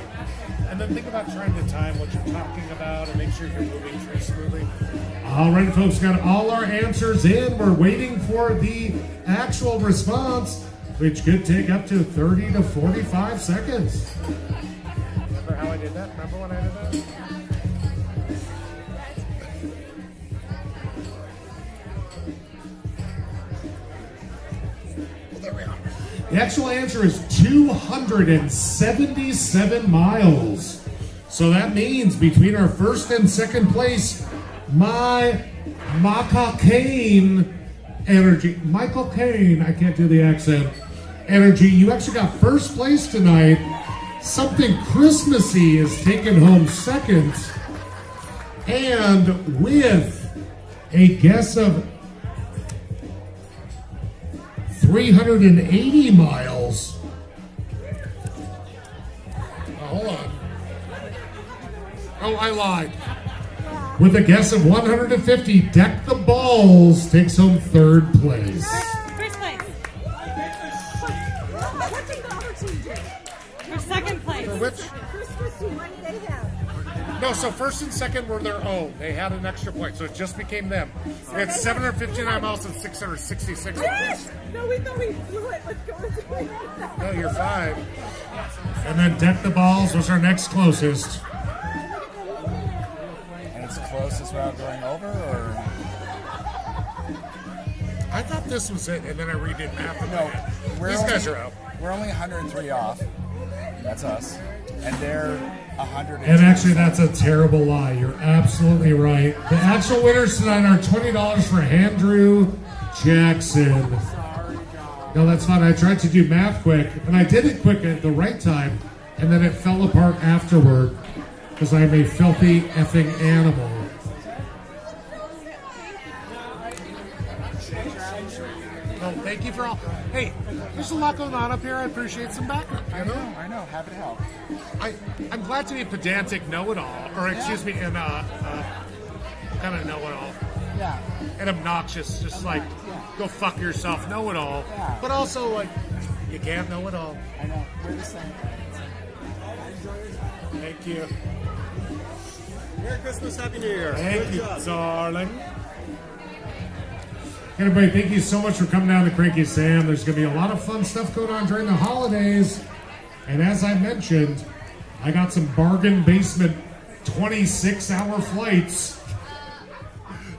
E: And then think about trying to time what you're talking about and make sure you're moving through smoothly.
A: All right, folks, got all our answers in. We're waiting for the actual response, which could take up to 30 to 45 seconds.
E: Remember how I did that? Remember when I did that? Well, there we are.
A: The actual answer is 277 miles. So that means between our first and second place, Michael Caine energy. Michael Caine, I can't do the accent. Energy, you actually got first place tonight. Something Christmassy is taking home second. And with a guess of 380 miles.
E: Hold on. Oh, I lied.
A: With a guess of 150, Deck the Balls takes home third place.
H: First place.
F: What did the other team do?
H: Or second place.
E: For which?
F: Christmas, what did they have?
E: No, so first and second were their own. They had an extra point, so it just became them. They had 759 miles and 666 miles.
F: No, we thought we blew it. Let's go.
E: No, you're 5.
A: And then Deck the Balls was our next closest.
G: And it's closest without going over, or
E: I thought this was it, and then I redid math.
G: no?
E: These guys are out.
G: We're only 103 off.
I: That's us. And they're 100.
A: And actually, that's a terrible lie. You're absolutely right. The actual winners tonight are $20 for Andrew Jackson. No, that's fine. I tried to do math quick, and I did it quick at the right time, and then it fell apart afterward because I'm a filthy effing animal.
E: Well, thank you for all. Hey, there's a lot going on up here. I appreciate some backup.
I: I know. Happy to help.
E: I'm glad to be pedantic know-it-all, or excuse me, and kind of know-it-all.
I: Yeah.
E: And obnoxious, just like, go fuck yourself, know-it-all.
I: Yeah.
E: But also, like, you can't know it all.
I: I know. We're the same.
E: Thank you.
C: Merry Christmas, Happy New Year.
E: Thank you, darling.
A: Hey, everybody, thank you so much for coming down to Cranky Sam. There's going to be a lot of fun stuff going on during the holidays. And as I mentioned, I got some bargain basement 26-hour flights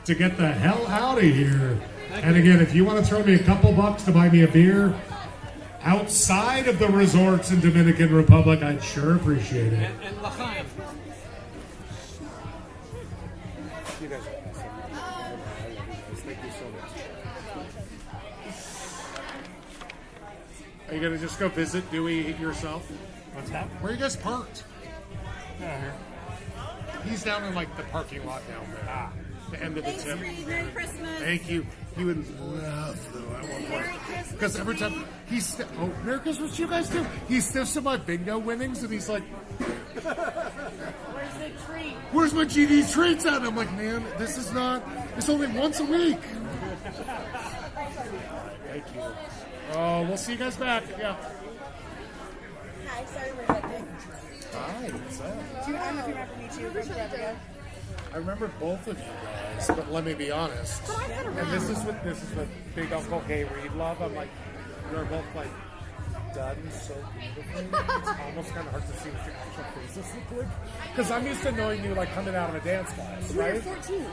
A: to get the hell out of here. And again, if you want to throw me a couple bucks to buy me a beer outside of the resorts in Dominican Republic, I'd sure appreciate it.
G: And L'chaim.
E: You guys are awesome. Thank you so much. Are you going to just go visit Dewey yourself?
G: What's that?
E: Where are you guys parked? He's down in like the parking lot down there. The end of the tip.
H: Merry Christmas.
E: Thank you. He would love though at one
H: Merry
E: point.
H: Christmas.
E: Because every time he's Merry Christmas, you guys do. He sniffs at my bingo winnings and he's like,
D: Where's the treat?
E: "Where's my GD treats at?" I'm like, "Man, this is not. It's only once a week." Thank you. Oh, we'll see you guys back. Yeah.
F: Hi, sorry we're late.
E: Hi. What's up?
F: I don't know if you remember me too from forever ago.
E: I remember both of you guys, but let me be honest. And this is what Big Uncle Gay Reed love. I'm like, you're both like done so beautifully. It's almost kind of hard to see what your actual faces look like. Because I'm used to knowing you like coming out of a dance class,
F: We were
E: right?
F: 14.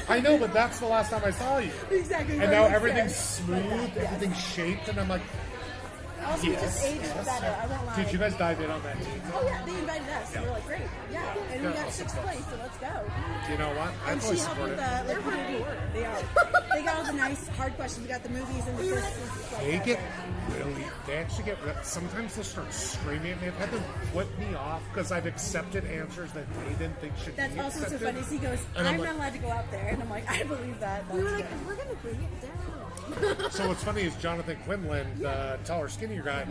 E: I know, but that's the last time I saw you.
F: Exactly.
E: And now everything's smooth, everything's shaped, and I'm like,
F: Also, we just aged better. I won't lie.
E: did you guys dive in on that team?
F: Oh yeah, they invited us. And we're like, great, yeah. And we got 6th place, so let's go.
E: You know what? I
F: And she
E: always
F: helped
E: support
F: with
E: it.
F: the they are. They got all the nice hard questions. We got the movies and the quizzes.
E: They get they actually get, sometimes they'll start screaming at me. I've had them flip me off because I've accepted answers that they didn't think should
F: That's
E: be
F: also so
E: accepted.
F: funny. So he goes,
E: And I'm
F: I'm
E: like-
F: not allowed to go out there. And I'm like, I believe that. We were like, we're going to bring it down.
E: So what's funny is Jonathan Quinlan, the taller, skinnier guy,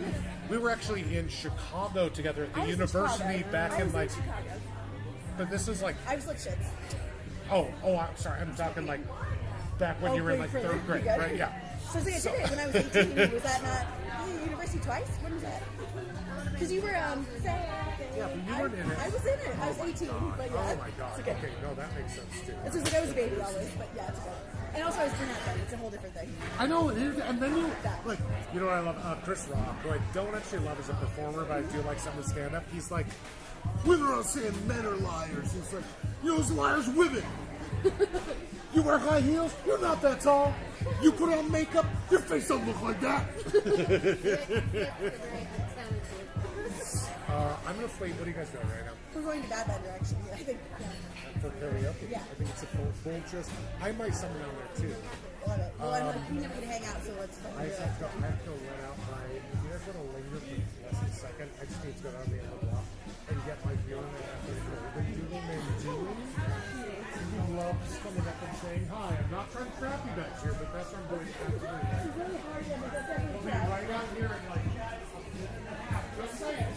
E: we were actually in Chicago together at the
F: I was in
E: university
F: Chicago.
E: back
F: I
E: in
F: was
E: like,
F: Chicago.
E: but this is like,
F: I was like shits.
E: I'm sorry, I'm talking like back when you were in like
F: great,
E: 3rd grade,
F: good.
E: right? Yeah.
F: So I was like, I did it when I was 18. Was that not university twice? When was that? Because you were,
E: Yeah, but you weren't in it.
F: I was in it. I was 18. But yeah,
E: Oh my god.
F: It's okay.
E: Okay, no, that makes sense too.
F: It's just like I was a baby always, but yeah, it's okay. And also I was brunette then. It's a whole different thing.
E: I know, and then you like, you know what I love? Chris Rock, who I don't actually love as a performer, but I do like some of his stand-up. He's like, women are saying men are liars. He's like, you know, those liars, women. You wear high heels, you're not that tall. You put on makeup, your face don't look like that. I'm gonna play. What are you guys doing right now?
F: We're going to Bad Bender actually. I think. Yeah.
E: For karaoke.
F: Yeah.
E: I think it's a full interest. I might summon down there too.
F: Love it. Well, I'm like, we never get to hang out, so let's fucking
E: I
F: do
E: have
F: it.
E: to let out my. If you guys want to linger for just a second, I just need to go down the end of the block and get my feeling after the golden doodle named Dooley. He loves coming up and saying hi. I'm not trying to trap you guys here, but that's what I'm doing. We'll be right out here and like. Just saying.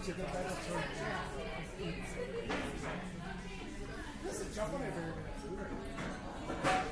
E: to get better for this is jump on a very good food right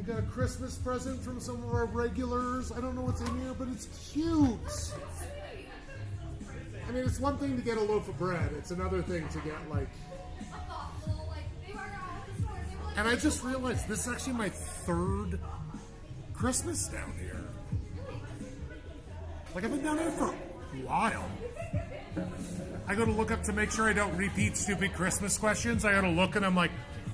E: got a Christmas present from some of our regulars. I don't know what's in here, but it's cute. I mean, it's one thing to get a loaf of bread. It's another thing to get, like... And I just realized this is actually my third Christmas down here. Like, I've been down here for a while. I go to look up to make sure I don't repeat stupid Christmas questions. I go to look and I'm like,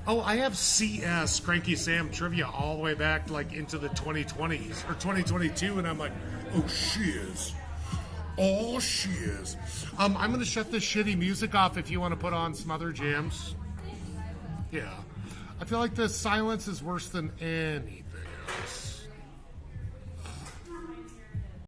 E: oh, I have CS, Cranky Sam trivia, all the way back like into the 2020s or 2022, and I'm like, oh, shiz. Oh, shiz. I'm going to shut this shitty music off if you want to put on some other jams. Yeah. I feel like the silence is worse than anything.